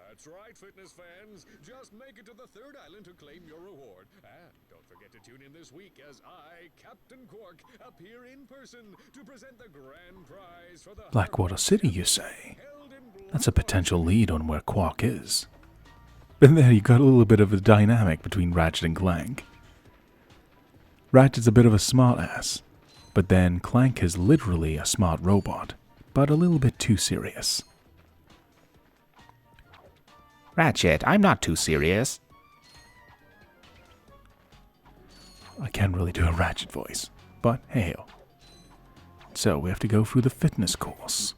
That's right, fitness fans. Just make it to the third island to claim your reward. And don't forget to tune in this week as I, Captain Quark, appear in person to present the grand prize for the Blackwater City, you say? held in That's a potential lead on where Quark is. And there you got a little bit of a dynamic between Ratchet and Clank. Ratchet's a bit of a smartass, but then Clank is literally a smart robot, but a little bit too serious. Ratchet, I'm not too serious. I can't really do a Ratchet voice, but hey-ho. So we have to go through the fitness course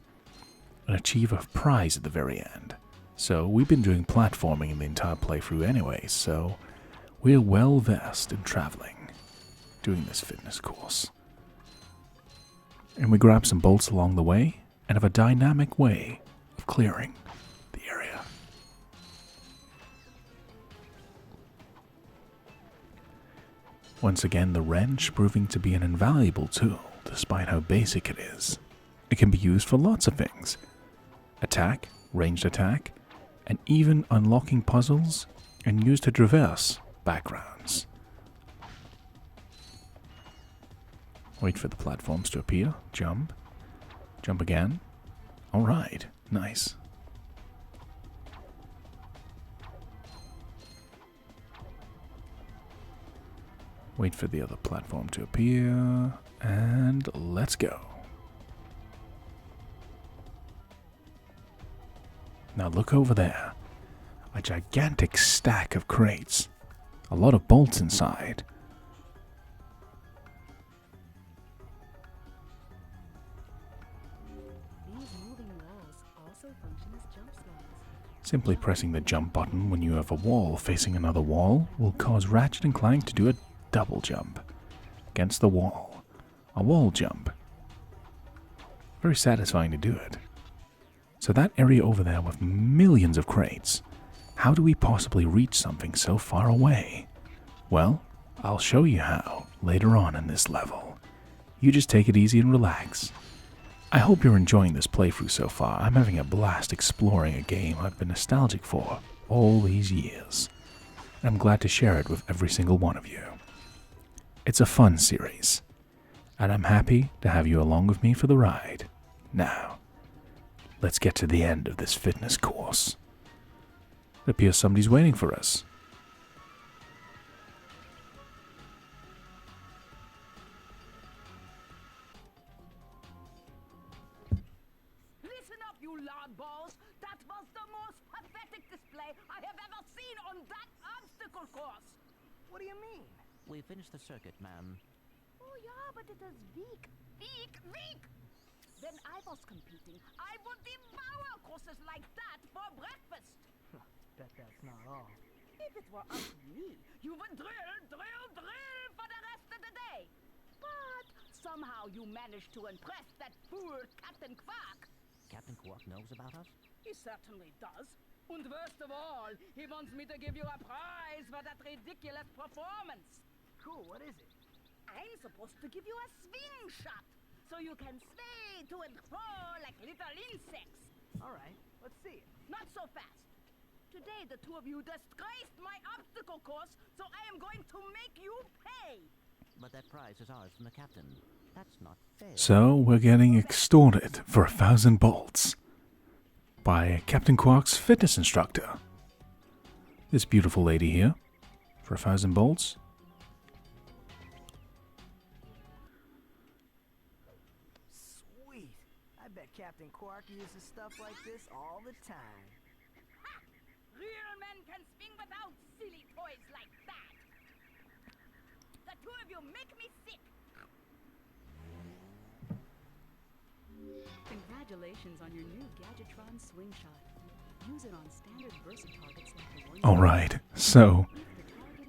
and achieve a prize at the very end. So we've been doing platforming in the entire playthrough anyway, so we're well versed in traveling, doing this fitness course. And we grab some bolts along the way and have a dynamic way of clearing the area. Once again, the wrench proving to be an invaluable tool, despite how basic it is. It can be used for lots of things. Attack, ranged attack, and even unlocking puzzles and used to traverse backgrounds. Wait for the platforms to appear. Jump. Jump again. Alright, nice. Wait for the other platform to appear, and let's go. Now look over there. A gigantic stack of crates. A lot of bolts inside. These moving walls also function as jump slots. Simply pressing the jump button when you have a wall facing another wall will cause Ratchet and Clank to do a double jump against the wall. A wall jump. Very satisfying to do it. So that area over there with millions of crates, how do we possibly reach something so far away? Well, I'll show you how later on in this level. You just take it easy and relax. I hope you're enjoying this playthrough so far. I'm having a blast exploring a game I've been nostalgic for all these years. I'm glad to share it with every single one of you. It's a fun series, and I'm happy to have you along with me for the ride. Now, let's get to the end of this fitness course. It appears somebody's waiting for us. Listen up, you loud balls! That was the most pathetic display I have ever seen on that obstacle course! What do you mean? We finished the circuit, ma'am. Oh yeah, but it is weak. Weak! When I was competing, I would devour courses like that for breakfast! Bet that's not all. If it were up to me, you would drill for the rest of the day! But somehow you managed to impress that fool Captain Quark! Captain Quark knows about us? He certainly does. And worst of all, he wants me to give you a prize for that ridiculous performance. Cool, what is it? I'm supposed to give you a swing shot, so you can sway to and fro like little insects. Alright, let's see it. Not so fast. Today the two of you disgraced my obstacle course, so I am going to make you pay. But that prize is ours from the captain. That's not fair. So, we're getting extorted for 1,000 bolts by Captain Quark's fitness instructor. This beautiful lady here, for 1,000 bolts. Sweet. I bet Captain Quark uses stuff like this all the time. Ha! Real men can swing without silly toys like that. The two of you make me sick. Congratulations on your new Gadgetron swing shot. Use it on standard Versa targets like the one. Alright, so,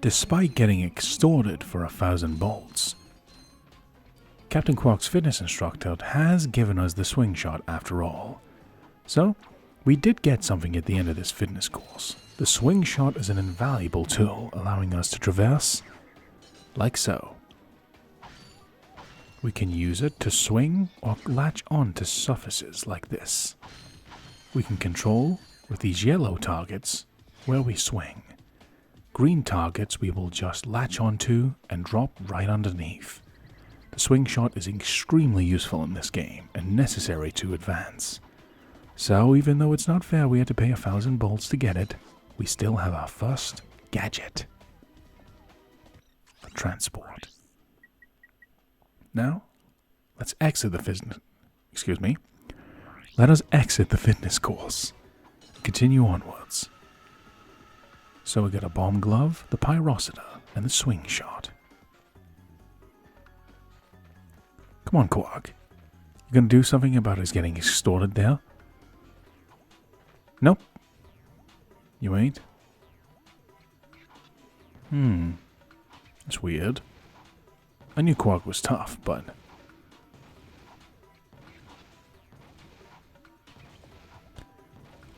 despite getting extorted for 1,000 bolts, Captain Quark's fitness instructor has given us the swing shot after all. So, we did get something at the end of this fitness course. The swing shot is an invaluable tool, allowing us to traverse like so. We can use it to swing or latch on to surfaces like this. We can control with these yellow targets where we swing. Green targets we will just latch onto and drop right underneath. The swing shot is extremely useful in this game and necessary to advance. So even though it's not fair we had to pay 1,000 bolts to get it, we still have our first gadget for transport. Now, let's exit the Let us exit the fitness course. Continue onwards. So we got a bomb glove, the pyrocida, and the swing shot. Come on, Quark. You gonna do something about us getting extorted there? Nope. You ain't? That's weird. I knew Quark was tough, but...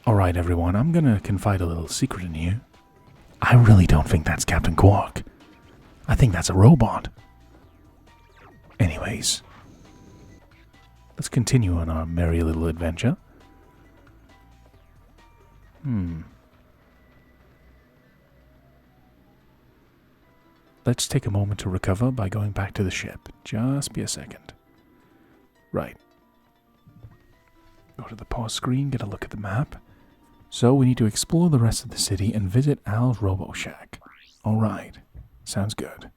Alright everyone, I'm gonna confide a little secret in you. I really don't think that's Captain Quark. I think that's a robot. Anyways, let's continue on our merry little adventure. Let's take a moment to recover by going back to the ship. Just be a second. Right. Go to the pause screen, get a look at the map. So we need to explore the rest of the city and visit Al's Robo Shack. Alright. Sounds good.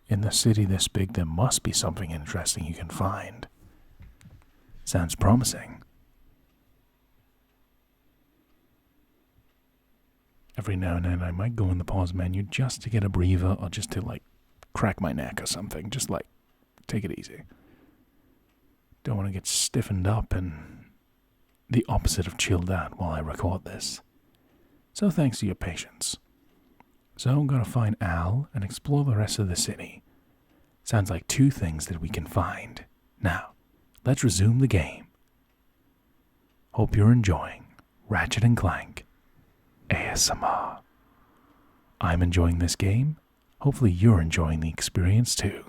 In a city this big, there must be something interesting you can find. Sounds promising. Every now and then I might go in the pause menu just to get a breather or just to, like, crack my neck or something. Just, like, take it easy. Don't want to get stiffened up and the opposite of chilled out while I record this. So thanks to your patience. So I'm going to find Al and explore the rest of the city. Sounds like two things that we can find. Now, let's resume the game. Hope you're enjoying Ratchet and Clank ASMR. I'm enjoying this game. Hopefully you're enjoying the experience too.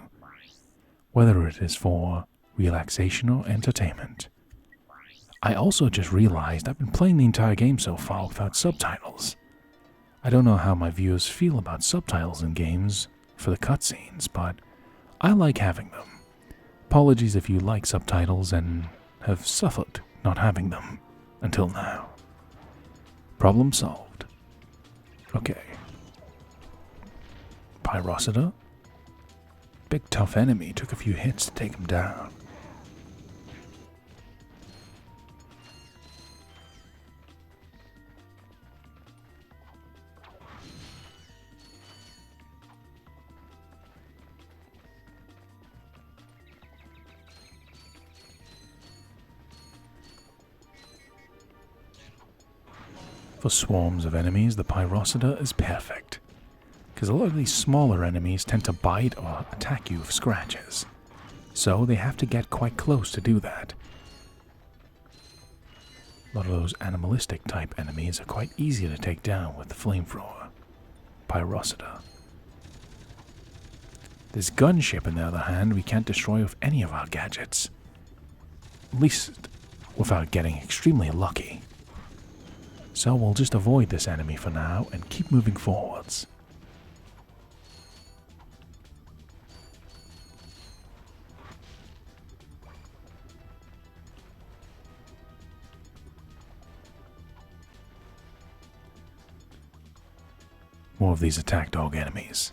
whether it is for relaxation or entertainment. I also just realized I've been playing the entire game so far without subtitles. I don't know how my viewers feel about subtitles in games for the cutscenes, but I like having them. Apologies if you like subtitles and have suffered not having them until now. Problem solved. Okay. Pyrocida? Big tough enemy, took a few hits to take him down. For swarms of enemies, the Pyrocida is perfect, because a lot of these smaller enemies tend to bite or attack you with scratches, so they have to get quite close to do that. A lot of those animalistic type enemies are quite easy to take down with the flamethrower. Pyrocida. This gunship, on the other hand, we can't destroy with any of our gadgets. At least without getting extremely lucky. So we'll just avoid this enemy for now and keep moving forwards. More of these attack dog enemies.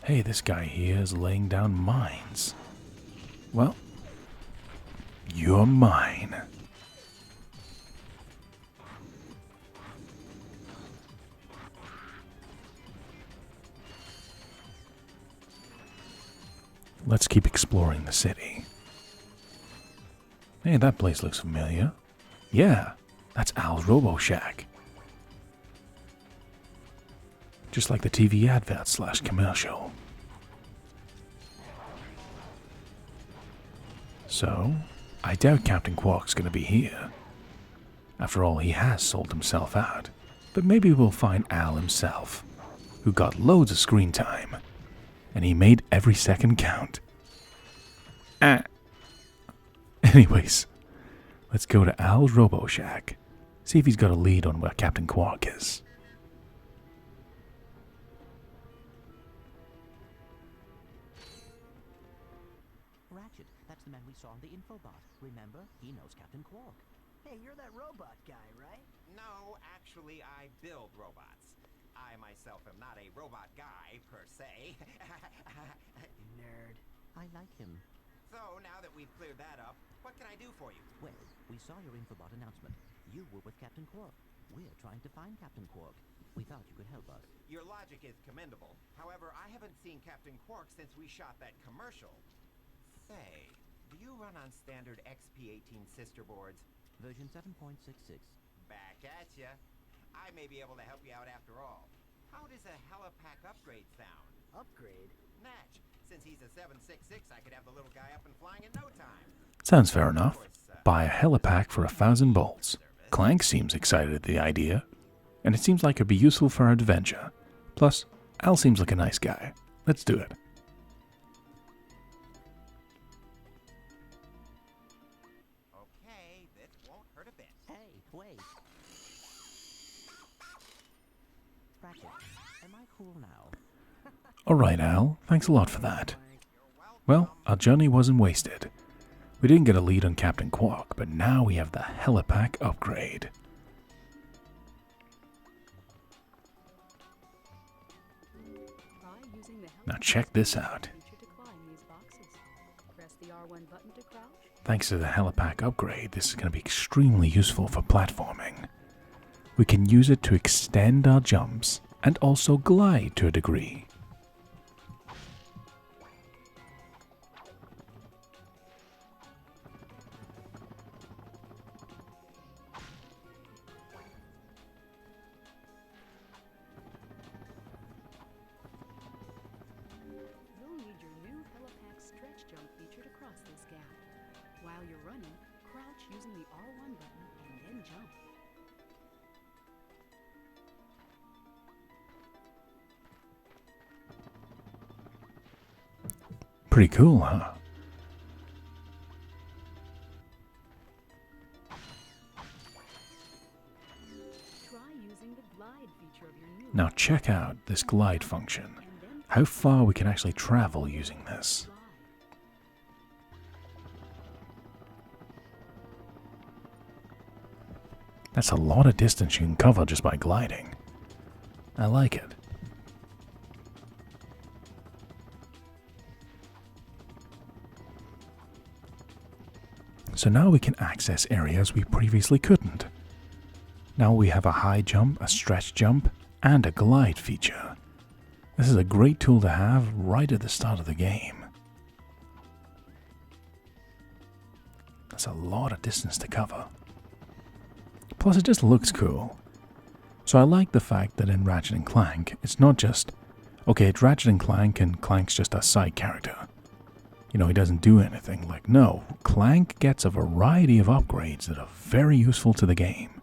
Hey, this guy here is laying down mines. Well, you're mine. Let's keep exploring the city. Hey, that place looks familiar. Yeah, that's Al's Robo Shack. Just like the TV advert / commercial. So, I doubt Captain Quark's gonna be here. After all, he has sold himself out. But maybe we'll find Al himself, who got loads of screen time. And he made every second count. Anyways, let's go to Al's Robo Shack. See if he's got a lead on where Captain Quark is. Ratchet, that's the man we saw on the infobot. Remember? He knows Captain Quark. Hey, you're that robot guy, right? No, actually, I build robots. I myself am not a robot guy, per se. Nerd. I like him. So, now that we've cleared that up, what can I do for you? Well, we saw your infobot announcement. You were with Captain Quark. We're trying to find Captain Quark. We thought you could help us. Your logic is commendable. However, I haven't seen Captain Quark since we shot that commercial. Say, do you run on standard XP18 sister boards? Version 7.66. Back at ya. I may be able to help you out after all. How does a helipack upgrade sound? Upgrade? Natch. Since he's a 766, I could have the little guy up and flying in no time. Sounds fair enough. Buy a helipack for 1,000 bolts. Clank seems excited at the idea, and it seems like it'd be useful for our adventure. Plus, Al seems like a nice guy. Let's do it. Okay, this won't hurt a bit. Hey, wait. Ratchet, am I cool now? Alright, Al. Thanks a lot for that. Well, our journey wasn't wasted. We didn't get a lead on Captain Quark, but now we have the helipack upgrade. Now check this out. Thanks to the helipack upgrade, this is going to be extremely useful for platforming. We can use it to extend our jumps and also glide to a degree. Pretty cool, huh? Now check out this glide function. How far we can actually travel using this. That's a lot of distance you can cover just by gliding. I like it. So now we can access areas we previously couldn't. Now we have a high jump, a stretch jump, and a glide feature. This is a great tool to have right at the start of the game. That's a lot of distance to cover. Plus it just looks cool. So I like the fact that in Ratchet & Clank, it's not just, okay, it's Ratchet & Clank and Clank's just a side character. You know, he doesn't do anything. Like, no, Clank gets a variety of upgrades that are very useful to the game.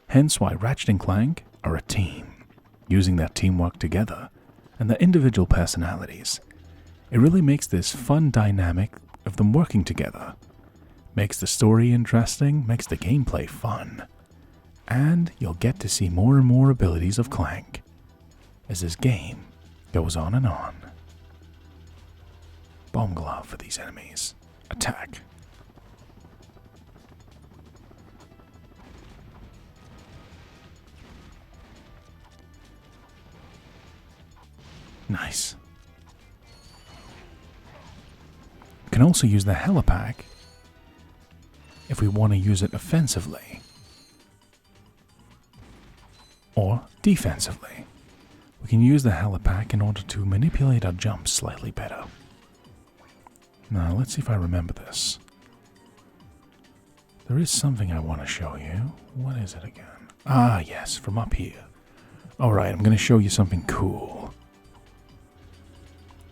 Hence why Ratchet & Clank are a team, using their teamwork together and their individual personalities. It really makes this fun dynamic of them working together. Makes the story interesting, makes the gameplay fun. And you'll get to see more and more abilities of Clank as this game goes on and on. Bomb glove for these enemies. Attack. Nice. We can also use the helipack if we want to use it offensively or defensively. We can use the helipack in order to manipulate our jumps slightly better. Now let's see if I remember this. There is something I want to show you. What is it again? Ah yes, from up here. Alright, I'm going to show you something cool.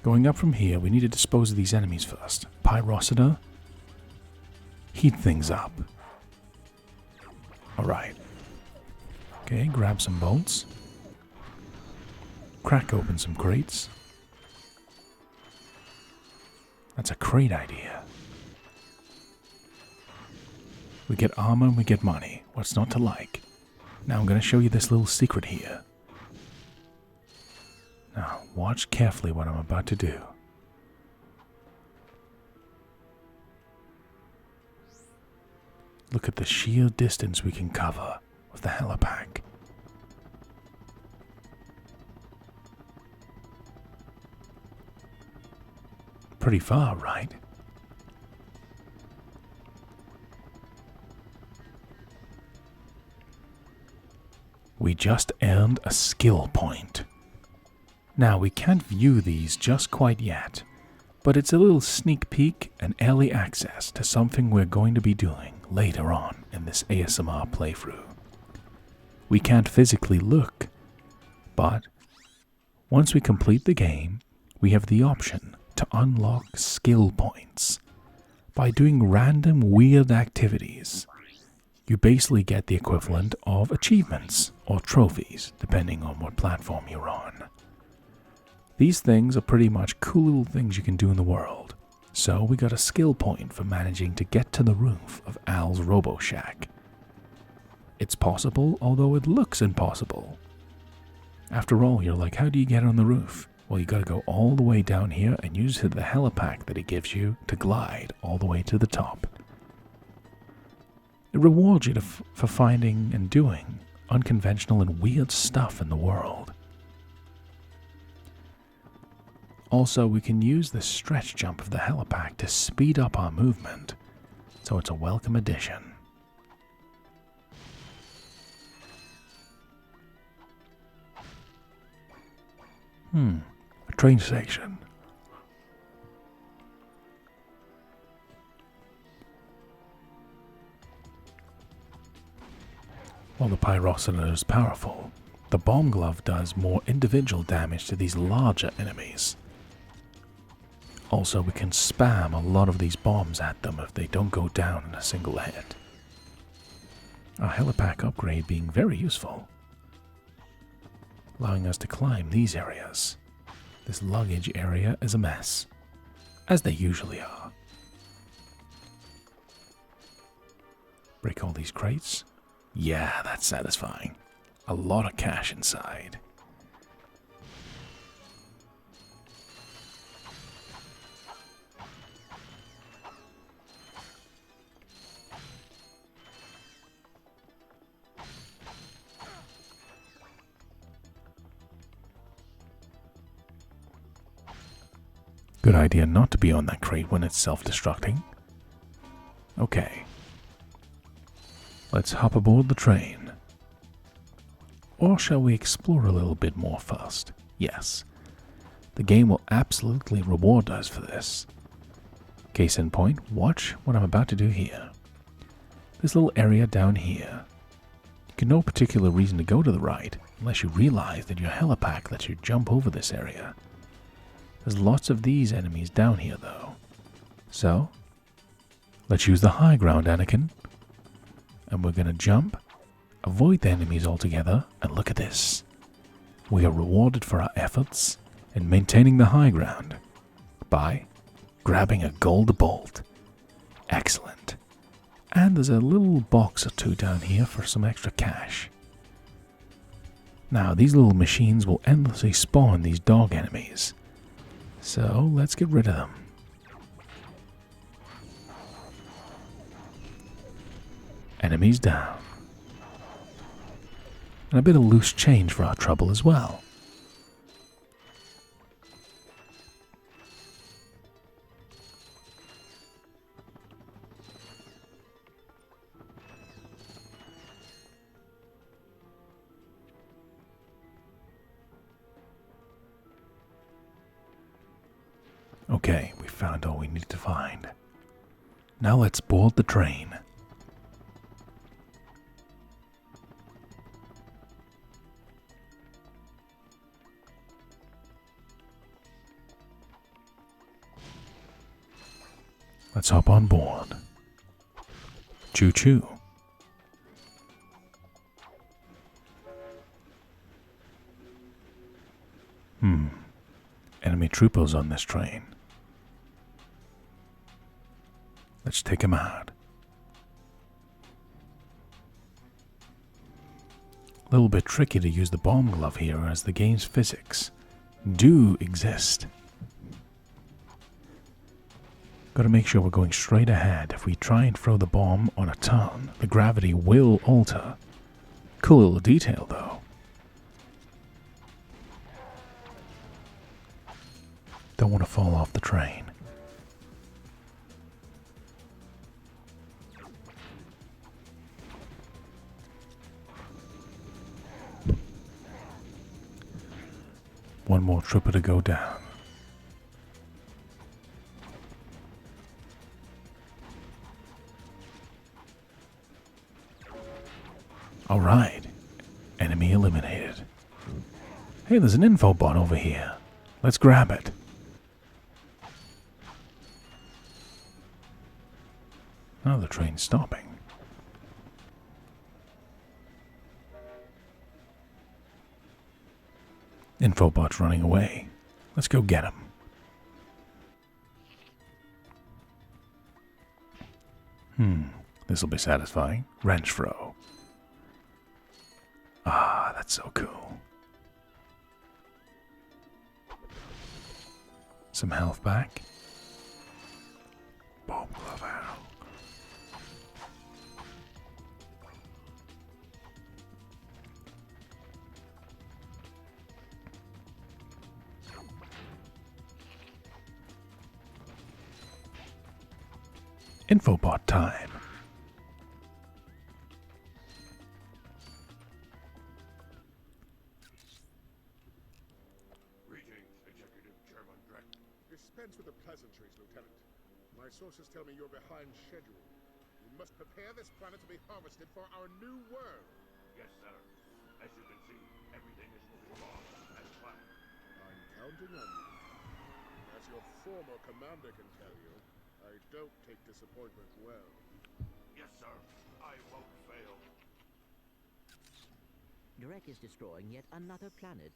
Going up from here, we need to dispose of these enemies first. Pyrocida. Heat things up. Alright. Okay, grab some bolts. Crack open some crates. That's a great idea. We get armor and we get money. What's not to like? Now I'm going to show you this little secret here. Now, watch carefully what I'm about to do. Look at the sheer distance we can cover with the helipack. Pretty far, right? We just earned a skill point. Now, we can't view these just quite yet, but it's a little sneak peek and early access to something we're going to be doing later on in this ASMR playthrough. We can't physically look, but once we complete the game, we have the option to unlock skill points. By doing random weird activities, you basically get the equivalent of achievements or trophies, depending on what platform you're on. These things are pretty much cool little things you can do in the world. So we got a skill point for managing to get to the roof of Al's Robo Shack. It's possible, although it looks impossible. After all, you're like, how do you get on the roof? Well, you gotta go all the way down here and use the helipack that it gives you to glide all the way to the top. It rewards you for finding and doing unconventional and weird stuff in the world. Also, we can use the stretch jump of the helipack to speed up our movement, so it's a welcome addition. A train station. While the Pyrocida is powerful, the bomb glove does more individual damage to these larger enemies. Also, we can spam a lot of these bombs at them if they don't go down in a single hit. Our helipack upgrade being very useful, allowing us to climb these areas. This luggage area is a mess. as they usually are. Break all these crates. Yeah, that's satisfying. A lot of cash inside. Good idea not to be on that crate when it's self-destructing. Okay. Let's hop aboard the train. Or shall we explore a little bit more first? Yes. The game will absolutely reward us for this. Case in point, watch what I'm about to do here. This little area down here. You get no particular reason to go to the right, unless you realize that your helipack lets you jump over this area. There's lots of these enemies down here, though. So, let's use the high ground, Anakin. And we're going to jump, avoid the enemies altogether, and look at this. We are rewarded for our efforts in maintaining the high ground by grabbing a gold bolt. Excellent. And there's a little box or two down here for some extra cash. Now, these little machines will endlessly spawn these dog enemies. So, let's get rid of them. Enemies down. And a bit of loose change for our trouble as well. Okay, we found all we need to find. Now let's board the train. Let's hop on board. Choo-choo. Enemy troopers on this train. Let's take them out. A little bit tricky to use the bomb glove here as the game's physics do exist. Gotta make sure we're going straight ahead. If we try and throw the bomb on a turn, the gravity will alter. Cool little detail though. Don't want to fall off the train. One more trooper to go down. Alright. Enemy eliminated. Hey, there's an info bot over here. Let's grab it. Oh, the train's stopping. Infobot's running away. Let's go get him. This'll be satisfying. Wrench throw. Ah, that's so cool. Some health back. Bomb glove out. Infobot time. Greetings, Executive Chairman Drek. Dispense with the pleasantries, Lieutenant. My sources tell me you're behind schedule. We must prepare this planet to be harvested for our new world. Yes, sir. As you can see, everything is moving along as planned. I'm counting on you. As your former commander can tell you, I don't take disappointment well. Yes, sir. I won't fail. Drek is destroying yet another planet.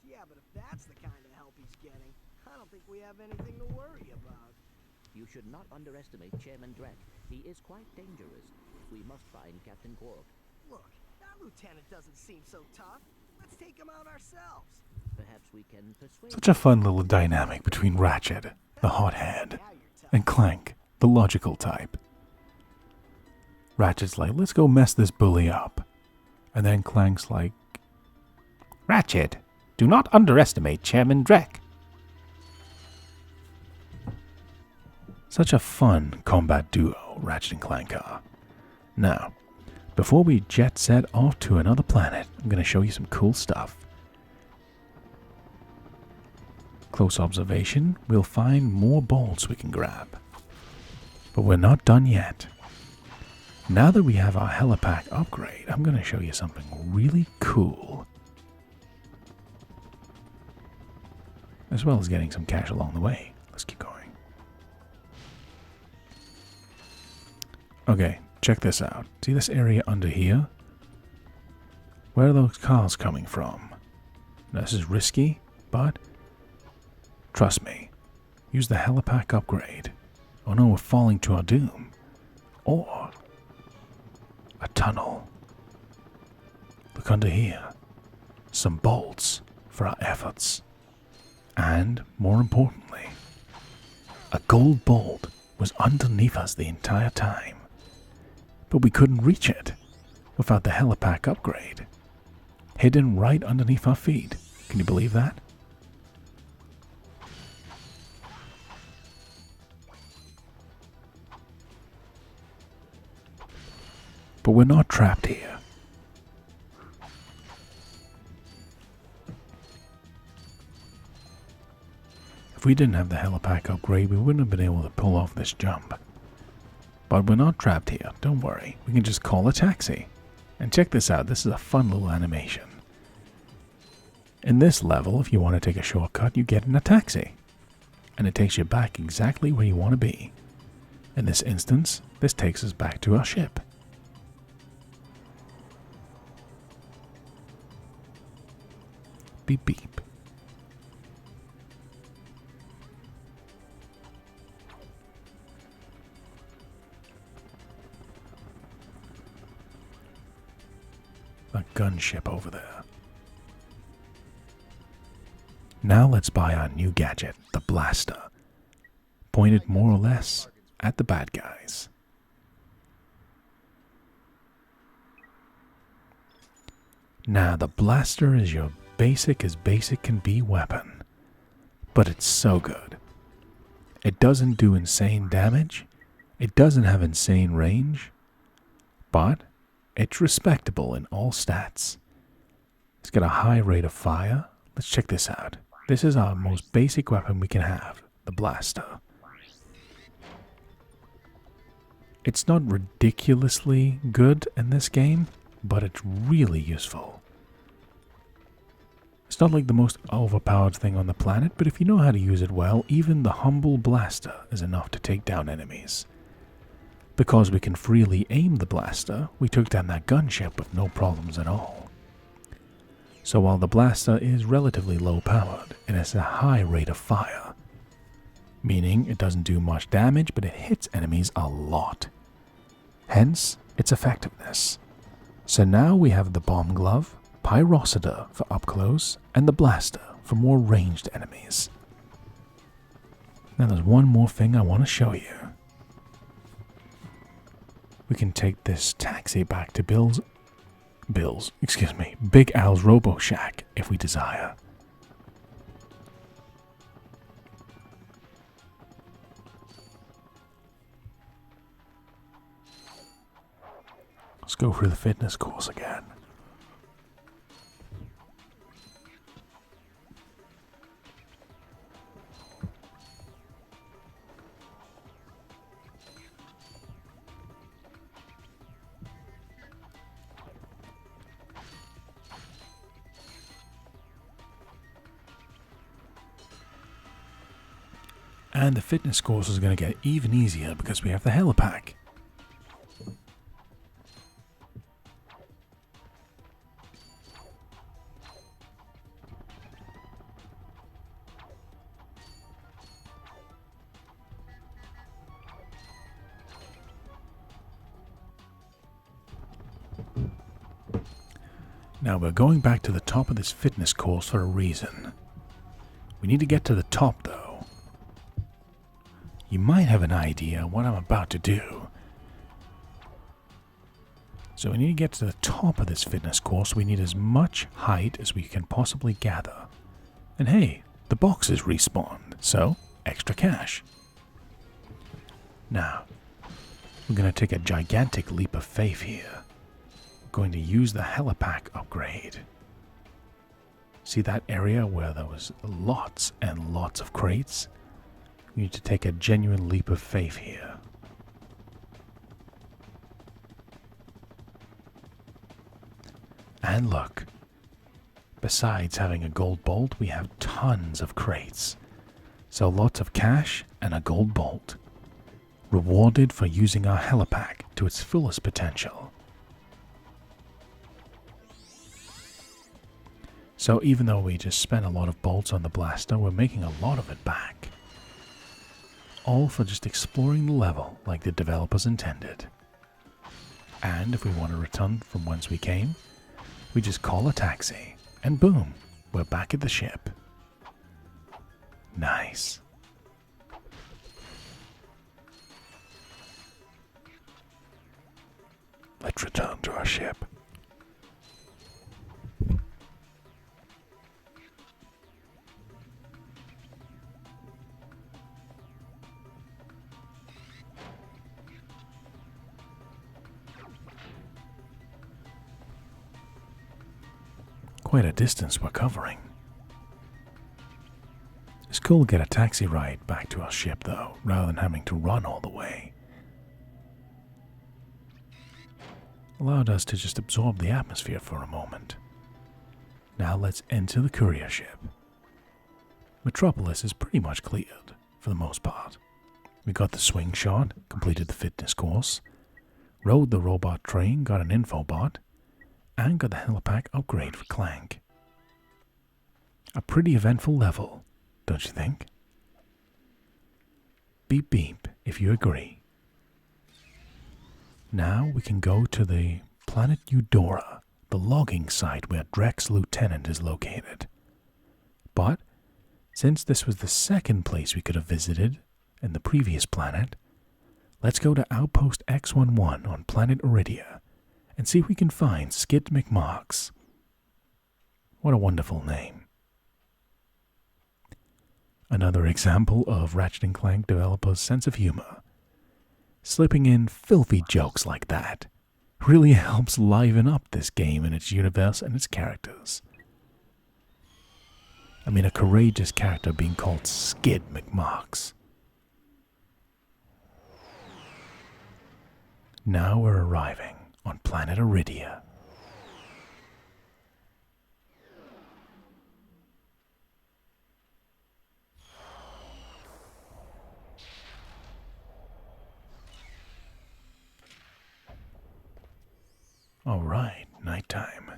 Yeah, but if that's the kind of help he's getting, I don't think we have anything to worry about. You should not underestimate Chairman Drek. He is quite dangerous. We must find Captain Quark. Look, that lieutenant doesn't seem so tough. Let's take him out ourselves. Perhaps we can persuade... Such a fun little dynamic between Ratchet, the hothead, and Clank, the logical type. Ratchet's like, let's go mess this bully up. And then Clank's like, Ratchet, do not underestimate Chairman Drek. Such a fun combat duo, Ratchet and Clank are. Now, before we jet set off to another planet, I'm going to show you some cool stuff. Close observation, we'll find more bolts we can grab. But we're not done yet. Now that we have our helipack upgrade, I'm going to show you something really cool. As well as getting some cash along the way. Let's keep going. Okay, check this out. See this area under here? Where are those cars coming from? Now, this is risky, but trust me. Use the helipack upgrade. Oh no, we're falling to our doom. Or a tunnel. Look under here. Some bolts for our efforts. And, more importantly, a gold bolt was underneath us the entire time. But we couldn't reach it without the helipack upgrade. Hidden right underneath our feet. Can you believe that? But we're not trapped here. If we didn't have the helipack upgrade, we wouldn't have been able to pull off this jump. But we're not trapped here, don't worry. We can just call a taxi. And check this out, this is a fun little animation. In this level, if you want to take a shortcut, you get in a taxi. And it takes you back exactly where you want to be. In this instance, this takes us back to our ship. Beep beep. A gunship over there. Now let's buy our new gadget, the blaster. Pointed more or less at the bad guys. Now the blaster is your basic as basic can be weapon. But it's so good. It doesn't do insane damage. It doesn't have insane range. But it's respectable in all stats. It's got a high rate of fire. Let's check this out. This is our most basic weapon we can have, the blaster. It's not ridiculously good in this game, but it's really useful. It's not like the most overpowered thing on the planet, but if you know how to use it well, even the humble blaster is enough to take down enemies. Because we can freely aim the blaster, we took down that gunship with no problems at all. So while the blaster is relatively low powered, it has a high rate of fire. Meaning it doesn't do much damage, but it hits enemies a lot. Hence, its effectiveness. So now we have the bomb glove, pyrocitor for up close, and the blaster for more ranged enemies. Now there's one more thing I want to show you. We can take this taxi back to Big Al's Robo Shack if we desire. Let's go through the fitness course again. And the fitness course is going to get even easier because we have the helipack. Now we're going back to the top of this fitness course for a reason. We need to get to the top though. You might have an idea what I'm about to do. So we need to get to the top of this fitness course. We need as much height as we can possibly gather. And hey, the boxes respawned, so extra cash. Now, we're going to take a gigantic leap of faith here. We're going to use the helipack upgrade. See that area where there was lots and lots of crates? We need to take a genuine leap of faith here. And look, besides having a gold bolt, we have tons of crates. So lots of cash and a gold bolt. Rewarded for using our helipack to its fullest potential. So even though we just spent a lot of bolts on the blaster, we're making a lot of it back. All for just exploring the level like the developers intended. And if we want to return from whence we came, we just call a taxi, and boom, we're back at the ship. Nice. Let's return to our ship. Quite a distance we're covering. It's cool to get a taxi ride back to our ship though, rather than having to run all the way. Allowed us to just absorb the atmosphere for a moment. Now let's enter the courier ship. Metropolis is pretty much cleared, for the most part. We got the swing shot, completed the fitness course, rode the robot train, got an infobot, and got the helipack upgrade for Clank. A pretty eventful level, don't you think? Beep beep if you agree. Now we can go to the planet Eudora, the logging site where Drek's lieutenant is located. But, since this was the second place we could have visited in the previous planet, let's go to Outpost X11 on planet Aridia and see if we can find Skid McMarks. What a wonderful name. Another example of Ratchet Clank developers' sense of humor. Slipping in filthy jokes like that really helps liven up this game and its universe and its characters. I mean, a courageous character being called Skid McMarks. Now we're arriving on planet Aridia. All right, nighttime.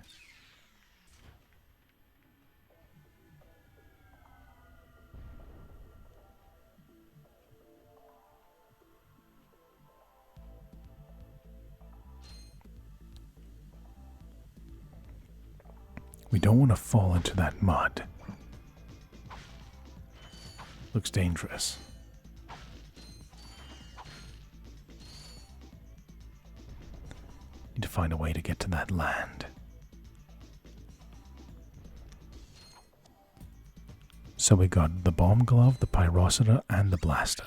We don't want to fall into that mud. Looks dangerous. Need to find a way to get to that land. So we got the bomb glove, the pyrocida, and the blaster.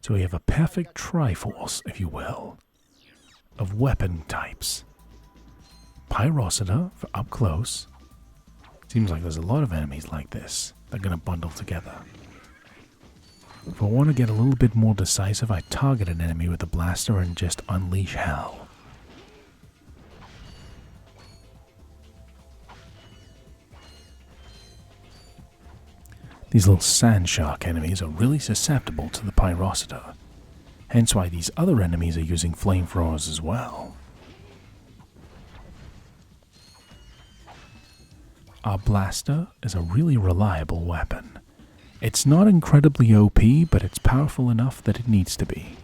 So we have a perfect triforce, if you will, of weapon types. Pyrocida for up close. Seems like there's a lot of enemies like this. They're going to bundle together. If I want to get a little bit more decisive, I target an enemy with a blaster and just unleash hell. These little sand shark enemies are really susceptible to the pyrocida, hence why these other enemies are using flamethrowers as well. Our blaster is a really reliable weapon. It's not incredibly OP, but it's powerful enough that it needs to be.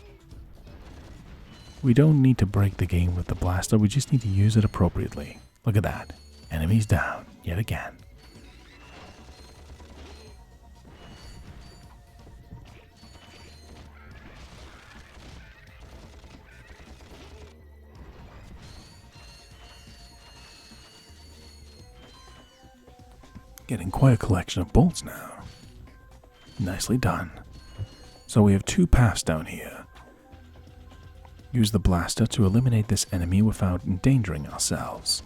We don't need to break the game with the blaster, we just need to use it appropriately. Look at that. Enemies down, yet again. Getting quite a collection of bolts now. Nicely done. So we have 2 paths down here. Use the blaster to eliminate this enemy without endangering ourselves.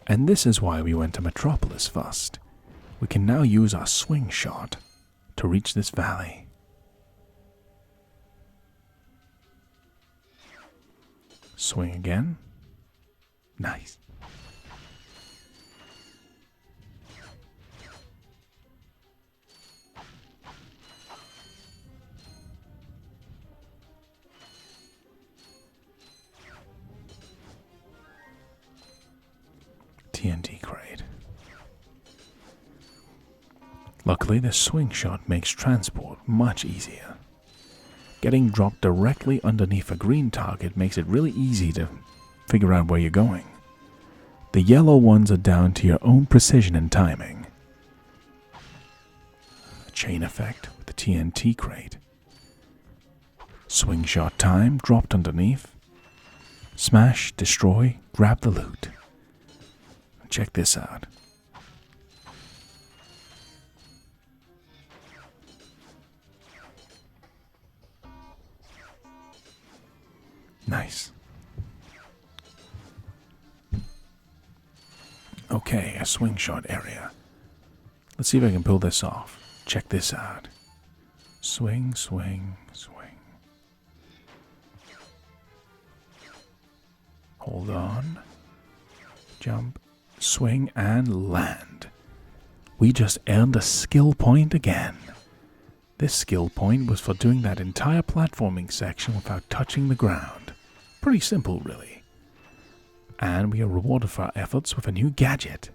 And this is why we went to Metropolis first. We can now use our swing shot to reach this valley. Swing again. Nice. TNT crate. Luckily, the swing shot makes transport much easier. Getting dropped directly underneath a green target makes it really easy to figure out where you're going. The yellow ones are down to your own precision and timing. A chain effect with the TNT crate. Swing shot time, dropped underneath. Smash, destroy, grab the loot. Check this out. Nice. Okay, a swing shot area. Let's see if I can pull this off. Check this out. Swing, swing, swing. Hold on. Jump. Swing and land. We just earned a skill point again. This skill point was for doing that entire platforming section without touching the ground. Pretty simple, really. And we are rewarded for our efforts with a new gadget.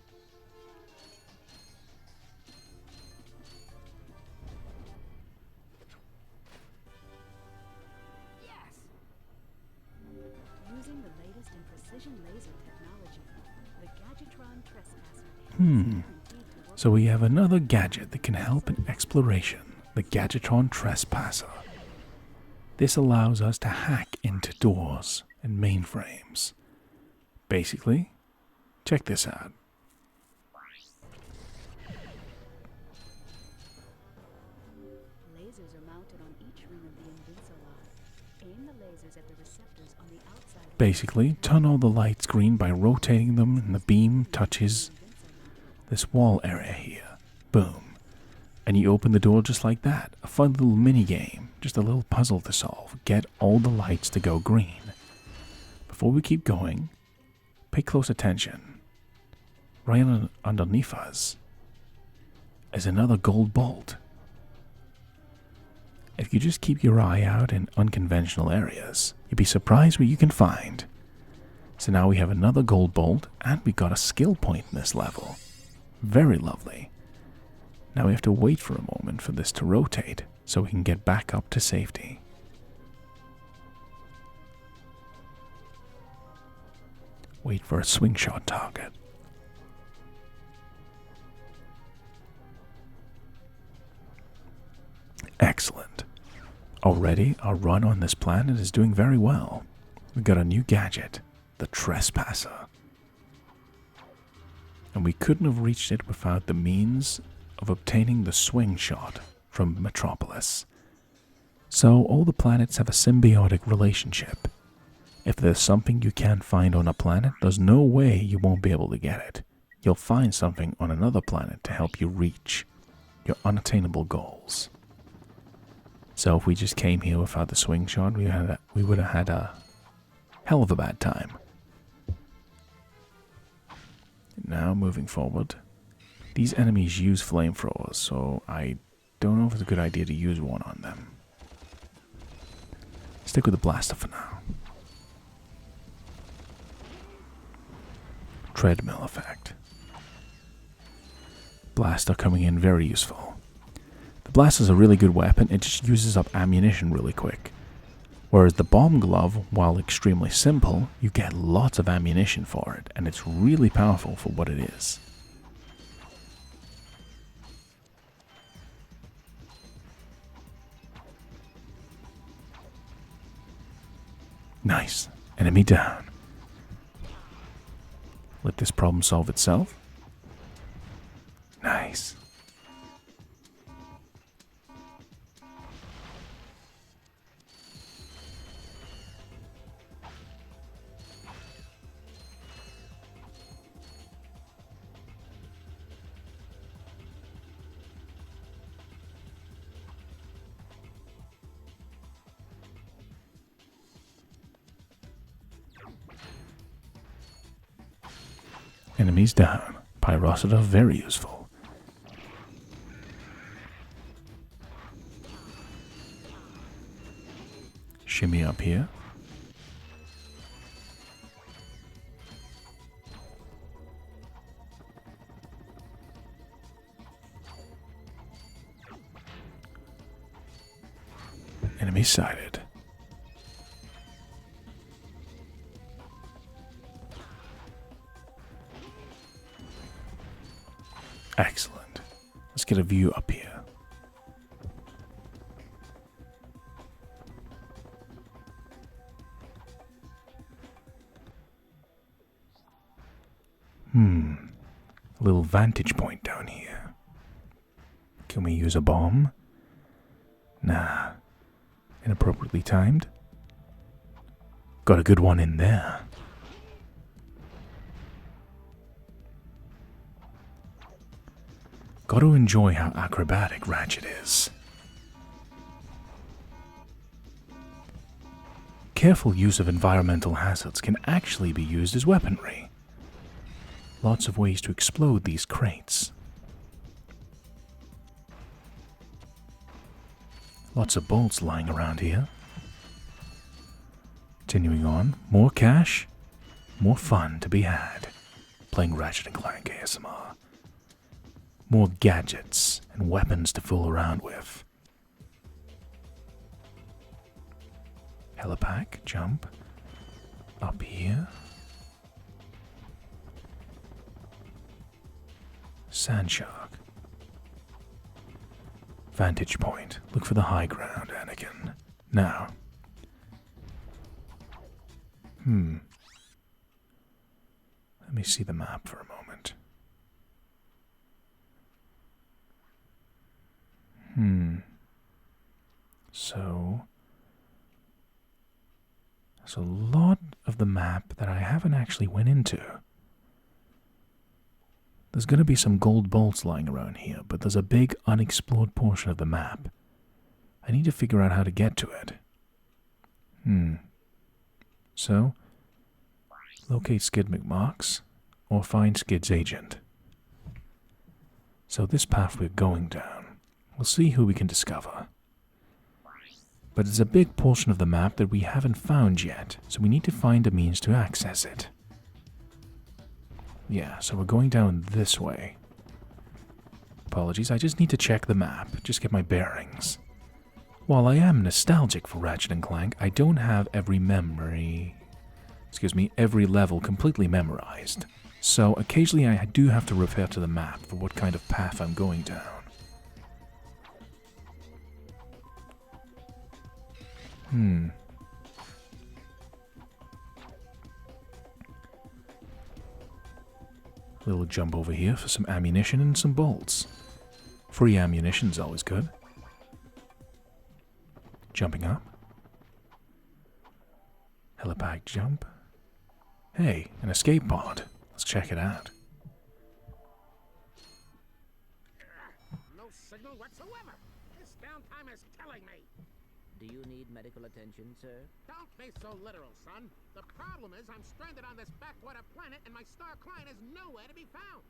Using the latest in precision laser technology, the Gadgetron Trespasser. So we have another gadget that can help in exploration, the Gadgetron Trespasser. This allows us to hack into doors and mainframes. Basically, check this out. Lasers are mounted on each ring of the Invincilock. Aim the lasers at the receptors on the outside. Basically, turn all the lights green by rotating them and the beam touches this wall area here. Boom. And you open the door just like that. A fun little mini game. Just a little puzzle to solve. Get all the lights to go green. Before we keep going, pay close attention. Right underneath us is another gold bolt. If you just keep your eye out in unconventional areas, you'd be surprised what you can find. So now we have another gold bolt, and we got a skill point in this level. Very lovely. Now we have to wait for a moment for this to rotate, so we can get back up to safety. Wait for a swing shot target. Excellent. Already, our run on this planet is doing very well. We got a new gadget, the Trespasser. And we couldn't have reached it without the means of obtaining the swing shot from Metropolis. So all the planets have a symbiotic relationship. If there's something you can't find on a planet, there's no way you won't be able to get it. You'll find something on another planet to help you reach your unattainable goals. So if we just came here without the swing shot, we would have had a hell of a bad time. Now, moving forward, these enemies use flamethrowers, so I don't know if it's a good idea to use one on them. Stick with the blaster for now. Treadmill effect. Blaster coming in very useful. The blaster's a really good weapon, it just uses up ammunition really quick. Whereas the bomb glove, while extremely simple, you get lots of ammunition for it, and it's really powerful for what it is. Nice. Enemy down. Let this problem solve itself. Nice. Enemies down. Pyrocida very useful. Shimmy up here. Enemy sighted. Excellent. Let's get a view up here. A little vantage point down here. Can we use a bomb? Nah. Inappropriately timed. Got a good one in there. Got to enjoy how acrobatic Ratchet is. Careful use of environmental hazards can actually be used as weaponry. Lots of ways to explode these crates. Lots of bolts lying around here. Continuing on, more cash, more fun to be had. Playing Ratchet Clank ASMR. More gadgets and weapons to fool around with. Helipack, jump. Up here. Sandshark. Vantage point. Look for the high ground, Anakin. Now. Let me see the map for a moment. So, there's a lot of the map that I haven't actually went into. There's going to be some gold bolts lying around here, but there's a big unexplored portion of the map. I need to figure out how to get to it. So, locate Skid McMarks, or find Skid's agent. So this path we're going down, we'll see who we can discover. But it's a big portion of the map that we haven't found yet, so we need to find a means to access it. Yeah, so we're going down this way. Apologies, I just need to check the map, just get my bearings. While I am nostalgic for Ratchet & Clank, I don't have every level completely memorized. So occasionally I do have to refer to the map for what kind of path I'm going down. Little jump over here for some ammunition and some bolts. Free ammunition's always good. Jumping up. Helipad jump. Hey, an escape pod. Let's check it out. No signal whatsoever. This downtime is killing me. Do you need medical attention, sir? Don't be so literal, son. The problem is I'm stranded on this backwater planet and my star client is nowhere to be found.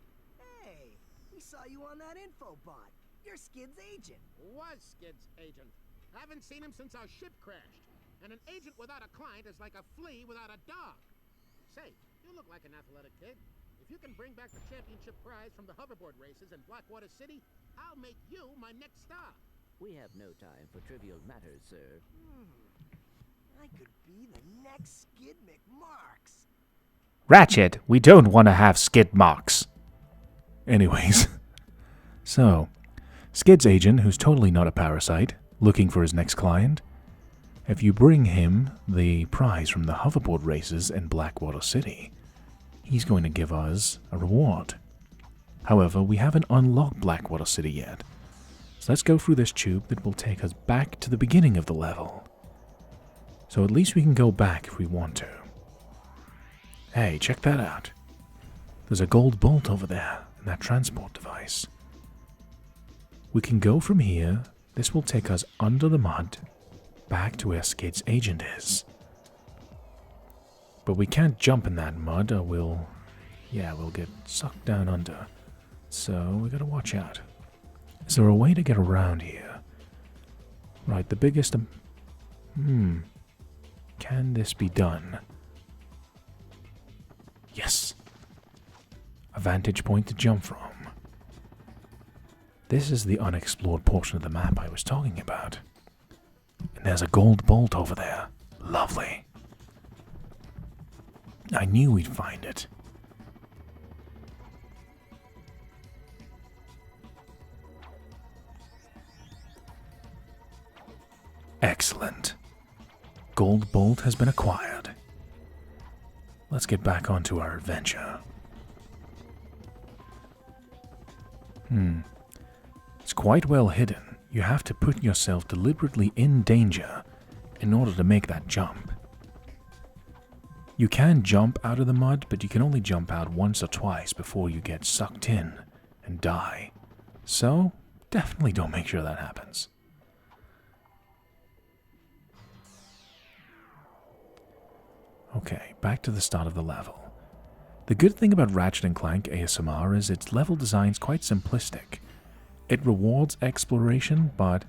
Hey, we saw you on that info bot. You're Skid's agent. Was Skid's agent. I haven't seen him since our ship crashed. And an agent without a client is like a flea without a dog. Say, you look like an athletic kid. If you can bring back the championship prize from the hoverboard races in Blackwater City, I'll make you my next star. We have no time for trivial matters, sir. I could be the next Skid McMarks. Ratchet, we don't want to have skid marks. Anyways, so, Skid's agent, who's totally not a parasite, looking for his next client. If you bring him the prize from the hoverboard races in Blackwater City, he's going to give us a reward. However, we haven't unlocked Blackwater City yet, so let's go through this tube that will take us back to the beginning of the level. So at least we can go back if we want to. Hey, check that out. There's a gold bolt over there in that transport device. We can go from here. This will take us under the mud, back to where Skid's agent is. But we can't jump in that mud or we'll get sucked down under. So we gotta watch out. Is there a way to get around here? Right, the biggest... Can this be done? Yes! A vantage point to jump from. This is the unexplored portion of the map I was talking about. And there's a gold bolt over there. Lovely. I knew we'd find it. Excellent. Gold bolt has been acquired. Let's get back onto our adventure. It's quite well hidden. You have to put yourself deliberately in danger in order to make that jump. You can jump out of the mud, but you can only jump out once or twice before you get sucked in and die. So, definitely don't make sure that happens. Okay, back to the start of the level. The good thing about Ratchet & Clank ASMR is its level design's quite simplistic. It rewards exploration, but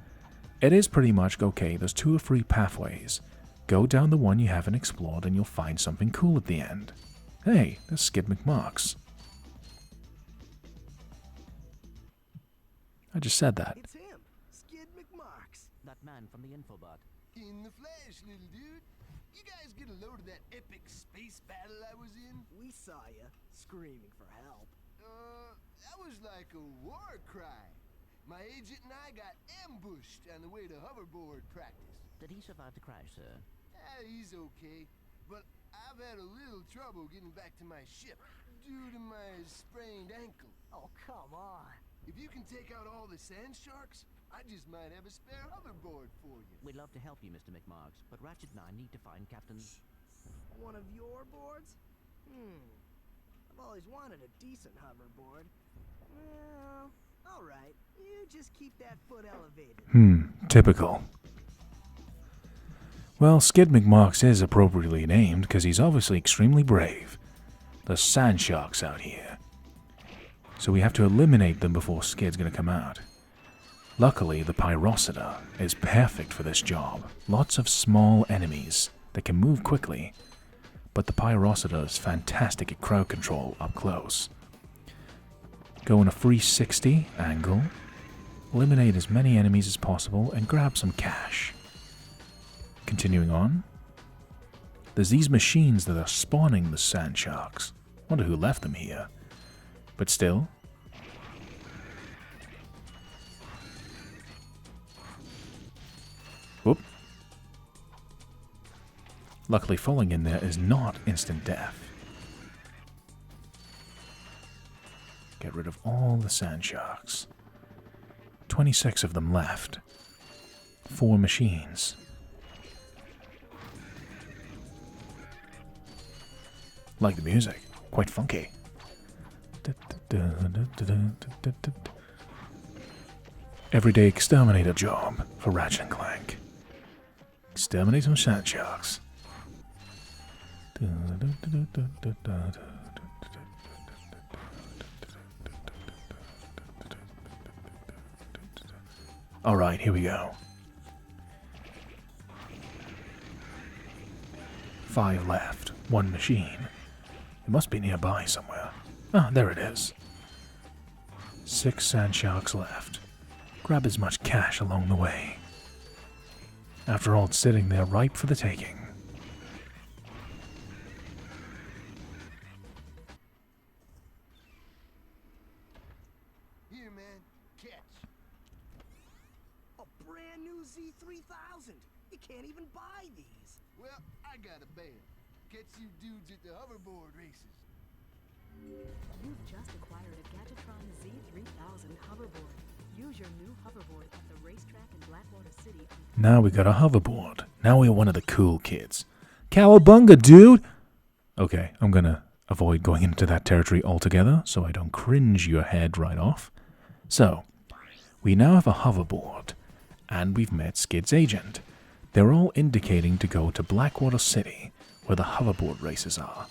it is pretty much, okay, there's 2 or 3 pathways. Go down the one you haven't explored and you'll find something cool at the end. Hey, there's Skid McMarks. I just said that. It's him, Skid McMarks. That man from the infobot. In the flesh, little dude. You guys get a load of that epic space battle I was in? We saw ya, screaming for help. That was like a war cry. My agent and I got ambushed on the way to hoverboard practice. Did he survive the crash, sir? He's okay, but I've had a little trouble getting back to my ship due to my sprained ankle. Oh, come on. If you can take out all the sand sharks, I just might have a spare hoverboard for you. We'd love to help you, Mr. McMarks, but Ratchet and I need to find Captain... One of your boards? I've always wanted a decent hoverboard. Well, alright. You just keep that foot elevated. Typical. Well, Skid McMarks is appropriately named because he's obviously extremely brave. There's sand sharks out here. So we have to eliminate them before Skid's gonna come out. Luckily, the Pyrocida is perfect for this job. Lots of small enemies that can move quickly, but the Pyrocida is fantastic at crowd control up close. Go in a 360 angle, eliminate as many enemies as possible, and grab some cash. Continuing on, there's these machines that are spawning the sand sharks. Wonder who left them here. But still, whoop. Luckily, falling in there is not instant death. Get rid of all the sand sharks. 26 of them left. 4 machines. Like the music. Quite funky. Everyday exterminator job for Ratchet & Clank. Exterminate some sand sharks. Alright, here we go. 5 left. 1 machine. It must be nearby somewhere. Ah, there it is. 6 sand sharks left. Grab as much cash along the way. After all, it's sitting there ripe for the taking. Here, man. Catch. A brand new Z3000. You can't even buy these. Well, I got a bail. Catch you dudes at the hoverboard races. You've just acquired a Gadgetron Z3000 hoverboard. Use your new hoverboard at the racetrack in Blackwater City. Now we got a hoverboard. Now we're one of the cool kids. Cowabunga, dude! Okay, I'm gonna avoid going into that territory altogether so I don't cringe your head right off. So, we now have a hoverboard, and we've met Skid's agent. They're all indicating to go to Blackwater City, where the hoverboard races are.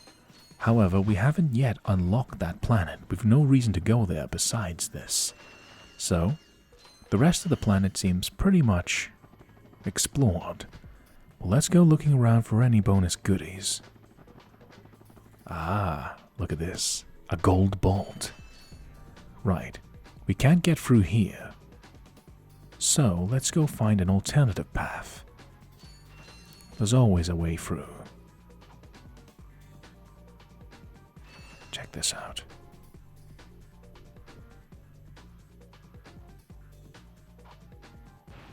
However, we haven't yet unlocked that planet. We've no reason to go there besides this. So, the rest of the planet seems pretty much explored. Well, let's go looking around for any bonus goodies. Ah, look at this. A gold bolt. Right. We can't get through here. So, let's go find an alternative path. There's always a way through. Check this out.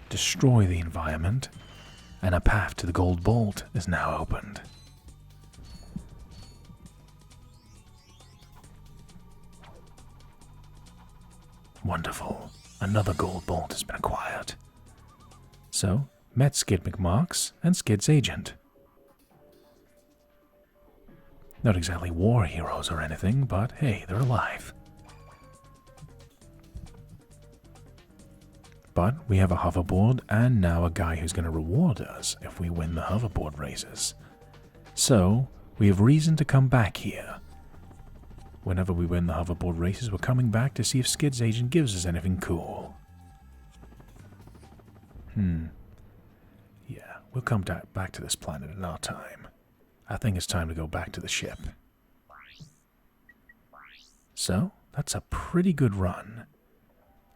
Destroy the environment, and a path to the gold bolt is now opened. Wonderful. Another gold bolt has been acquired. So, met Skid McMarks and Skid's agent. Not exactly war heroes or anything, but hey, they're alive. But we have a hoverboard and now a guy who's going to reward us if we win the hoverboard races. So, we have reason to come back here. Whenever we win the hoverboard races, we're coming back to see if Skid's agent gives us anything cool. Yeah, we'll come back to this planet in our time. I think it's time to go back to the ship. So, that's a pretty good run.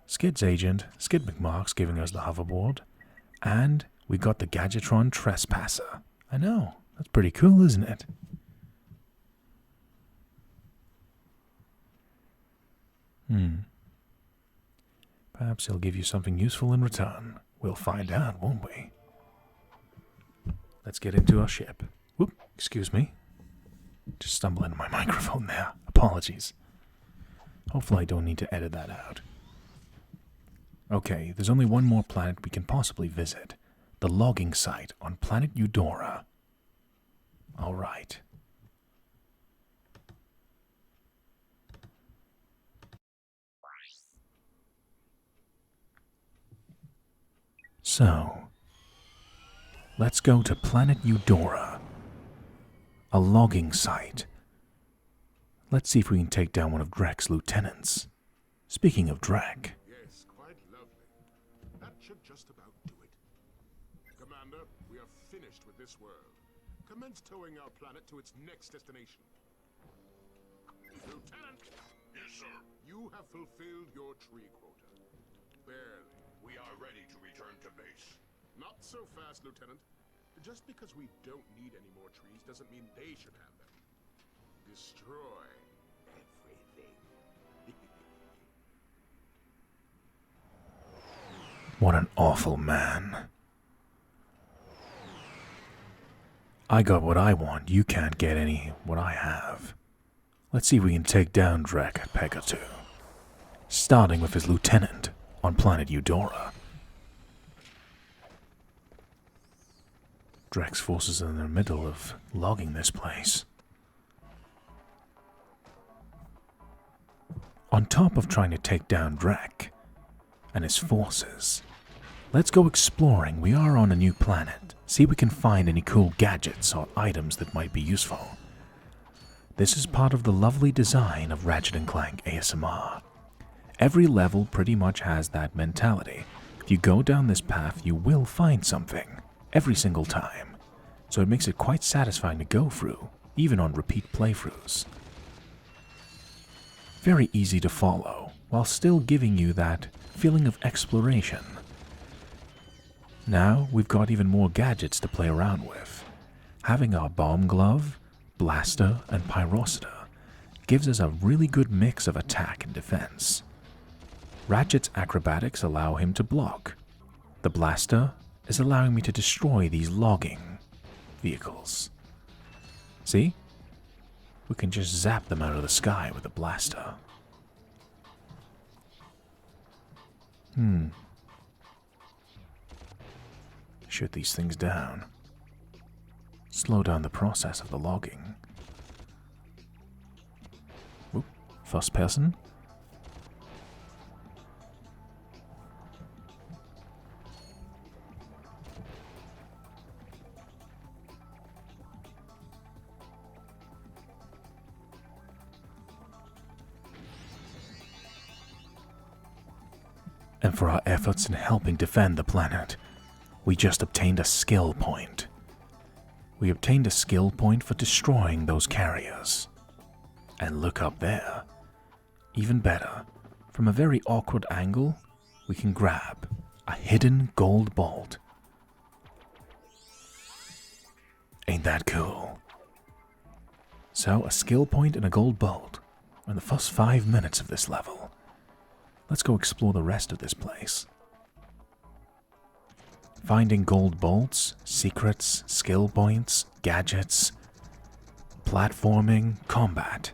Skid's agent, Skid McMarks, giving us the hoverboard, and we got the Gadgetron Trespasser. I know, that's pretty cool, isn't it? Perhaps he'll give you something useful in return. We'll find out, won't we? Let's get into our ship. Whoop, excuse me. Just stumbled into my microphone there. Apologies. Hopefully I don't need to edit that out. Okay, there's only one more planet we can possibly visit. The logging site on planet Eudora. Alright. So, let's go to planet Eudora. A logging site. Let's see if we can take down one of Drek's lieutenants. Speaking of Drek. Yes, quite lovely. That should just about do it. Commander, we are finished with this world. Commence towing our planet to its next destination. Lieutenant! Yes, sir. You have fulfilled your tree quota. Barely. We are ready to return to base. Not so fast, Lieutenant. Just because we don't need any more trees doesn't mean they should have them. Destroy everything. What an awful man. I got what I want, you can't get any what I have. Let's see if we can take down Drek a peg or two. Starting with his lieutenant on planet Eudora. Drek's forces are in the middle of logging this place. On top of trying to take down Drek and his forces, let's go exploring. We are on a new planet. See if we can find any cool gadgets or items that might be useful. This is part of the lovely design of Ratchet Clank ASMR. Every level pretty much has that mentality. If you go down this path, you will find something. Every single time. So it makes it quite satisfying to go through, even on repeat playthroughs. Very easy to follow, while still giving you that feeling of exploration. Now we've got even more gadgets to play around with. Having our bomb glove, blaster, and pyrocida gives us a really good mix of attack and defense. Ratchet's acrobatics allow him to block. The blaster is allowing me to destroy these logging vehicles. See? We can just zap them out of the sky with a blaster. Shoot these things down. Slow down the process of the logging. Whoop, first person. And for our efforts in helping defend the planet, we just obtained a skill point. We obtained a skill point for destroying those carriers. And look up there. Even better, from a very awkward angle, we can grab a hidden gold bolt. Ain't that cool? So, a skill point and a gold bolt in the first 5 minutes of this level. Let's go explore the rest of this place. Finding gold bolts, secrets, skill points, gadgets, platforming, combat.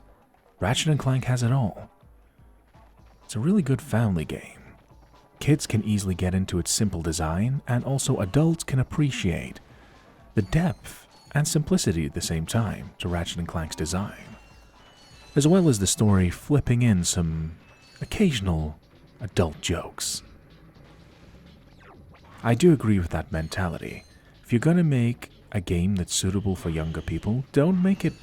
Ratchet & Clank has it all. It's a really good family game. Kids can easily get into its simple design, and also adults can appreciate the depth and simplicity at the same time to Ratchet & Clank's design, as well as the story flipping in some occasional adult jokes. I do agree with that mentality. If you're gonna make a game that's suitable for younger people, don't make it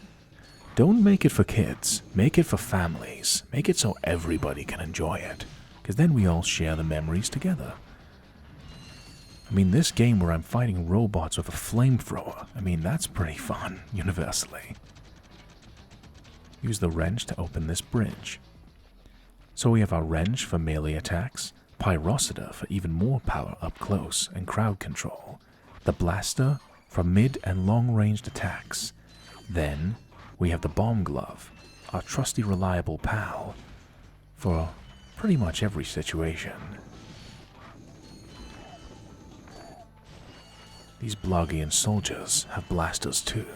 for kids. Make it for families. Make it so everybody can enjoy it, because then we all share the memories together. I mean, this game where I'm fighting robots with a flamethrower, I mean, that's pretty fun, universally. Use the wrench to open this bridge. So we have our wrench for melee attacks, pyrocida for even more power up close and crowd control, the blaster for mid and long ranged attacks. Then we have the bomb glove, our trusty reliable pal, for pretty much every situation. These Blogian soldiers have blasters too,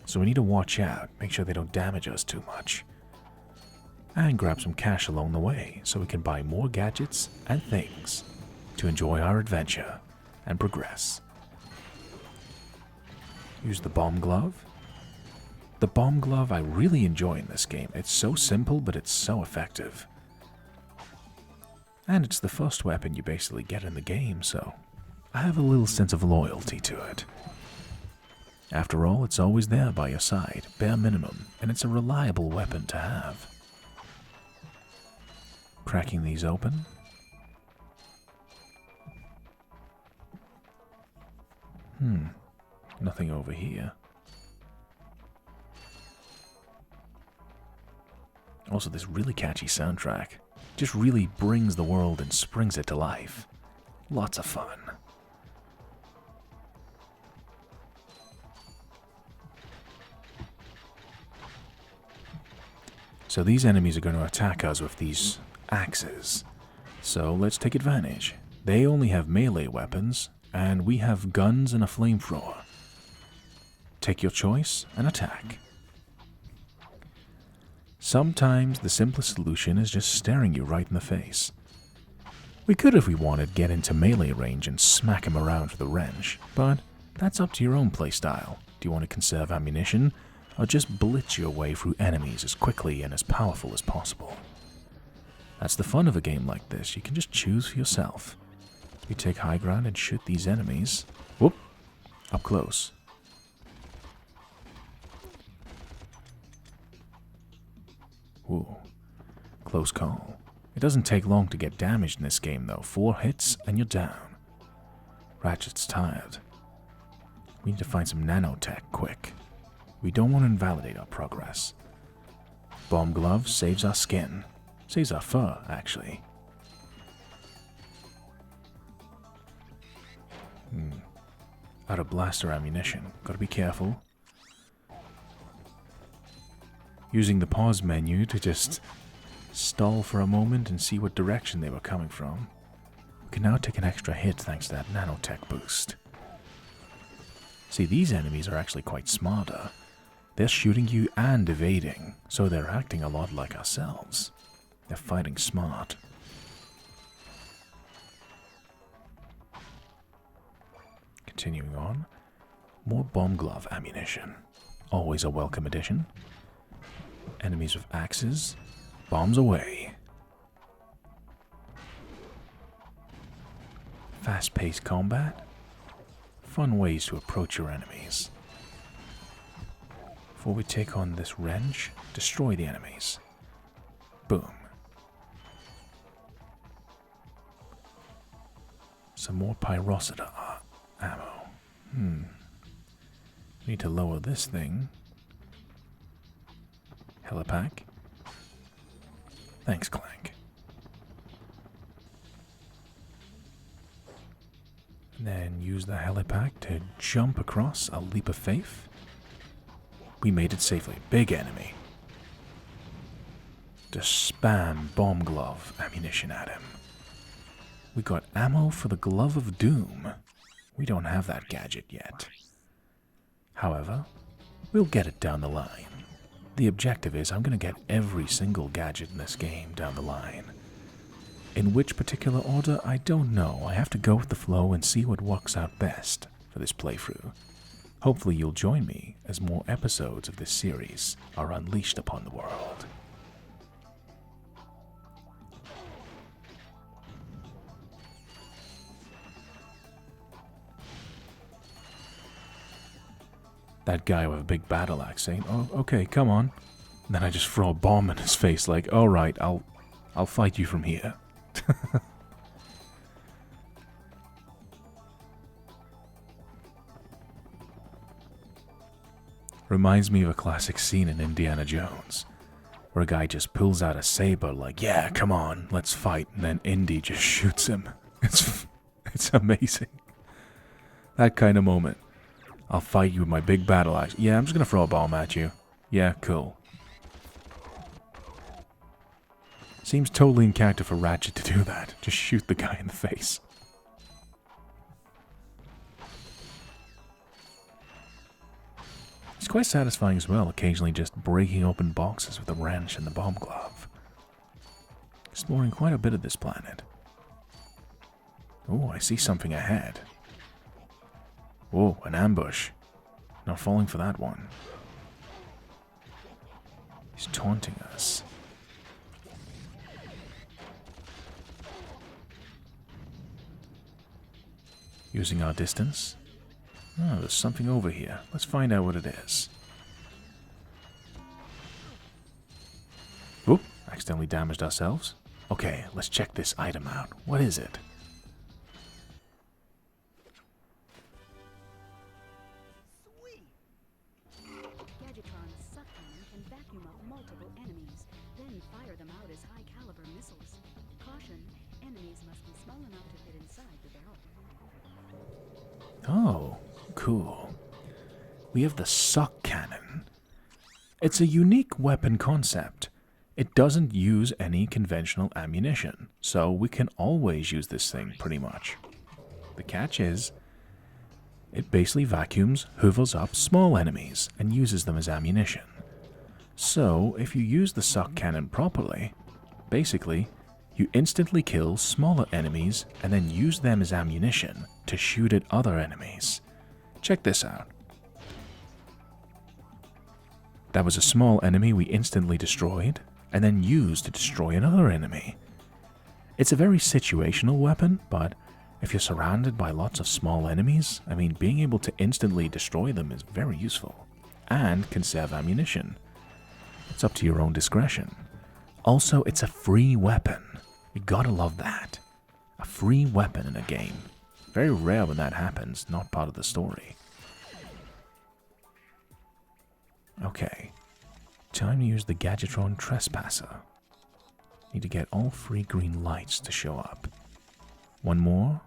so we need to watch out, make sure they don't damage us too much. And grab some cash along the way so we can buy more gadgets and things to enjoy our adventure and progress. Use the bomb glove. The bomb glove I really enjoy in this game. It's so simple, but it's so effective. And it's the first weapon you basically get in the game, so I have a little sense of loyalty to it. After all, it's always there by your side, bare minimum, and it's a reliable weapon to have. Cracking these open. Nothing over here. Also, this really catchy soundtrack just really brings the world and springs it to life. Lots of fun. So these enemies are going to attack us with these axes. So let's take advantage. They only have melee weapons, and we have guns and a flamethrower. Take your choice and attack. Sometimes the simplest solution is just staring you right in the face. We could, if we wanted, get into melee range and smack him around with a wrench, but that's up to your own playstyle. Do you want to conserve ammunition, or just blitz your way through enemies as quickly and as powerful as possible? That's the fun of a game like this. You can just choose for yourself. We take high ground and shoot these enemies. Whoop! Up close. Ooh. Close call. It doesn't take long to get damaged in this game though. 4 hits and you're down. Ratchet's tired. We need to find some nanotech quick. We don't want to invalidate our progress. Bomb glove saves our skin. Saves our fur, actually. Out of blaster ammunition. Gotta be careful. Using the pause menu to just stall for a moment and see what direction they were coming from. We can now take an extra hit thanks to that nanotech boost. See, these enemies are actually quite smarter. They're shooting you and evading, so they're acting a lot like ourselves. They're fighting smart. Continuing on. More bomb glove ammunition. Always a welcome addition. Enemies with axes. Bombs away. Fast-paced combat. Fun ways to approach your enemies. Before we take on this wrench, destroy the enemies. Boom. Some more pyrocida ammo. Need to lower this thing. Helipack. Thanks, Clank. And then use the helipack to jump across a leap of faith. We made it safely. Big enemy. Just spam bomb glove ammunition at him. We got ammo for the Glove of Doom. We don't have that gadget yet. However, we'll get it down the line. The objective is I'm going to get every single gadget in this game down the line. In which particular order, I don't know. I have to go with the flow and see what works out best for this playthrough. Hopefully you'll join me as more episodes of this series are unleashed upon the world. That guy with a big battle axe saying, "Oh, okay, come on." And then I just throw a bomb in his face like, "All right, I'll fight you from here." Reminds me of a classic scene in Indiana Jones, where a guy just pulls out a saber like, "Yeah, come on, let's fight," and then Indy just shoots him. It's amazing. That kind of moment. I'll fight you with my big battle axe. Yeah, I'm just gonna throw a bomb at you. Yeah, cool. Seems totally in character for Ratchet to do that. Just shoot the guy in the face. It's quite satisfying as well, occasionally just breaking open boxes with the wrench and the bomb glove. Exploring quite a bit of this planet. Oh, I see something ahead. Oh, an ambush. Not falling for that one. He's taunting us. Using our distance. Oh, there's something over here. Let's find out what it is. Oop, accidentally damaged ourselves. Okay, let's check this item out. What is it? Gadgetron's suck cannon can vacuum up multiple enemies, then fire them out as high-caliber missiles. Caution, enemies must be small enough to fit inside the barrel. Oh, cool. We have the suck cannon. It's a unique weapon concept. It doesn't use any conventional ammunition, so we can always use this thing pretty much. The catch is, it basically vacuums, hoovers up small enemies, and uses them as ammunition. So, if you use the suck cannon properly, basically, you instantly kill smaller enemies and then use them as ammunition to shoot at other enemies. Check this out. That was a small enemy we instantly destroyed, and then used to destroy another enemy. It's a very situational weapon, but if you're surrounded by lots of small enemies, I mean, being able to instantly destroy them is very useful, and conserve ammunition. It's up to your own discretion. Also, it's a free weapon. You gotta love that. A free weapon in a game. Very rare when that happens, not part of the story. Okay, time to use the Gadgetron Trespasser. Need to get all 3 green lights to show up. One more?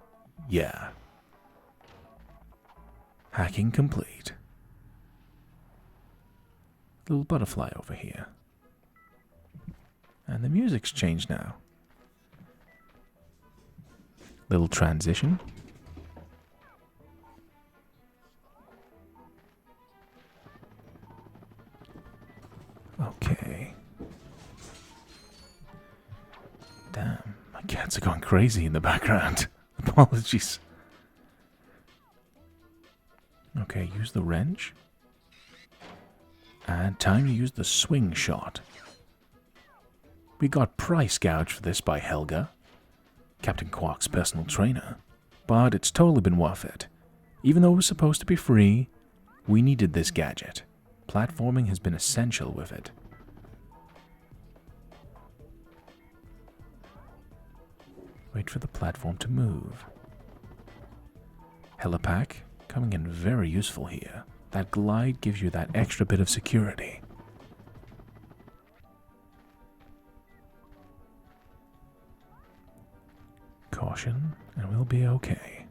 Yeah. Hacking complete. Little butterfly over here. And the music's changed now. Little transition. Okay. Damn, my cats are going crazy in the background. Apologies. Okay, use the wrench. And time to use the swing shot. We got price gouged for this by Helga, Captain Quark's personal trainer, but it's totally been worth it. Even though it was supposed to be free, we needed this gadget. Platforming has been essential with it. Wait for the platform to move. Helipack, coming in very useful here. That glide gives you that extra bit of security. Caution, and we'll be okay.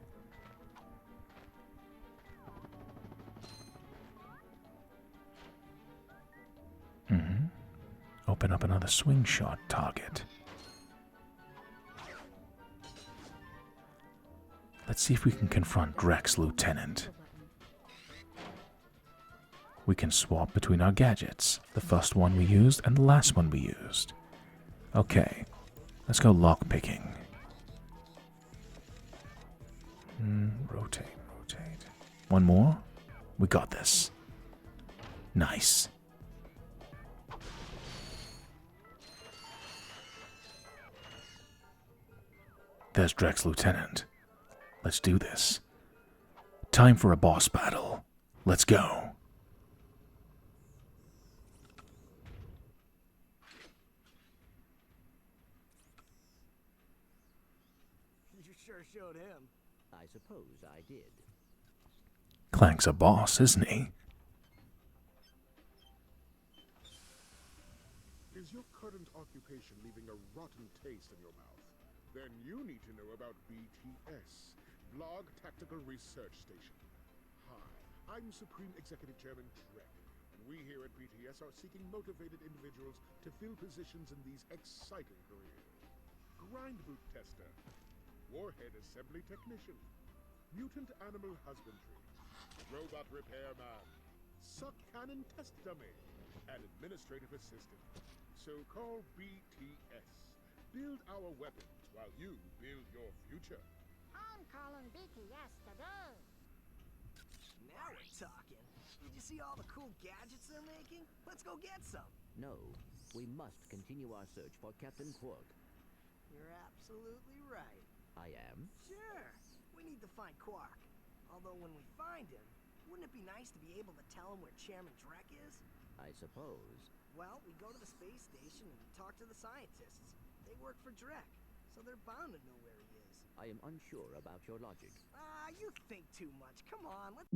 Open up another swing shot target. Let's see if we can confront Drek's lieutenant. We can swap between our gadgets. The first one we used and the last one we used. Okay, let's go lockpicking. Rotate. One more. We got this. Nice. There's Drek's lieutenant. Let's do this. Time for a boss battle. Let's go. You sure showed him. I suppose I did. Clank's a boss, isn't he? Is your current occupation leaving a rotten taste in your mouth? Then you need to know about BTS, Blog Tactical Research Station. Hi, I'm Supreme Executive Chairman Drek, and we here at BTS are seeking motivated individuals to fill positions in these exciting careers. Grind boot tester, warhead assembly technician, mutant animal husbandry, robot repairman, suck cannon test dummy, and administrative assistant. So call BTS. Build our weapons while you build your future. I'm calling BTS today. Now we're talking. Did you see all the cool gadgets they're making? Let's go get some. No, we must continue our search for Captain Quark. You're absolutely right. I am? Sure. We need to find Quark. Although when we find him, wouldn't it be nice to be able to tell him where Chairman Drek is? I suppose. Well, we go to the space station and talk to the scientists. They work for Drek, so they're bound to know where he is. I am unsure about your logic. You think too much. Come on, let's...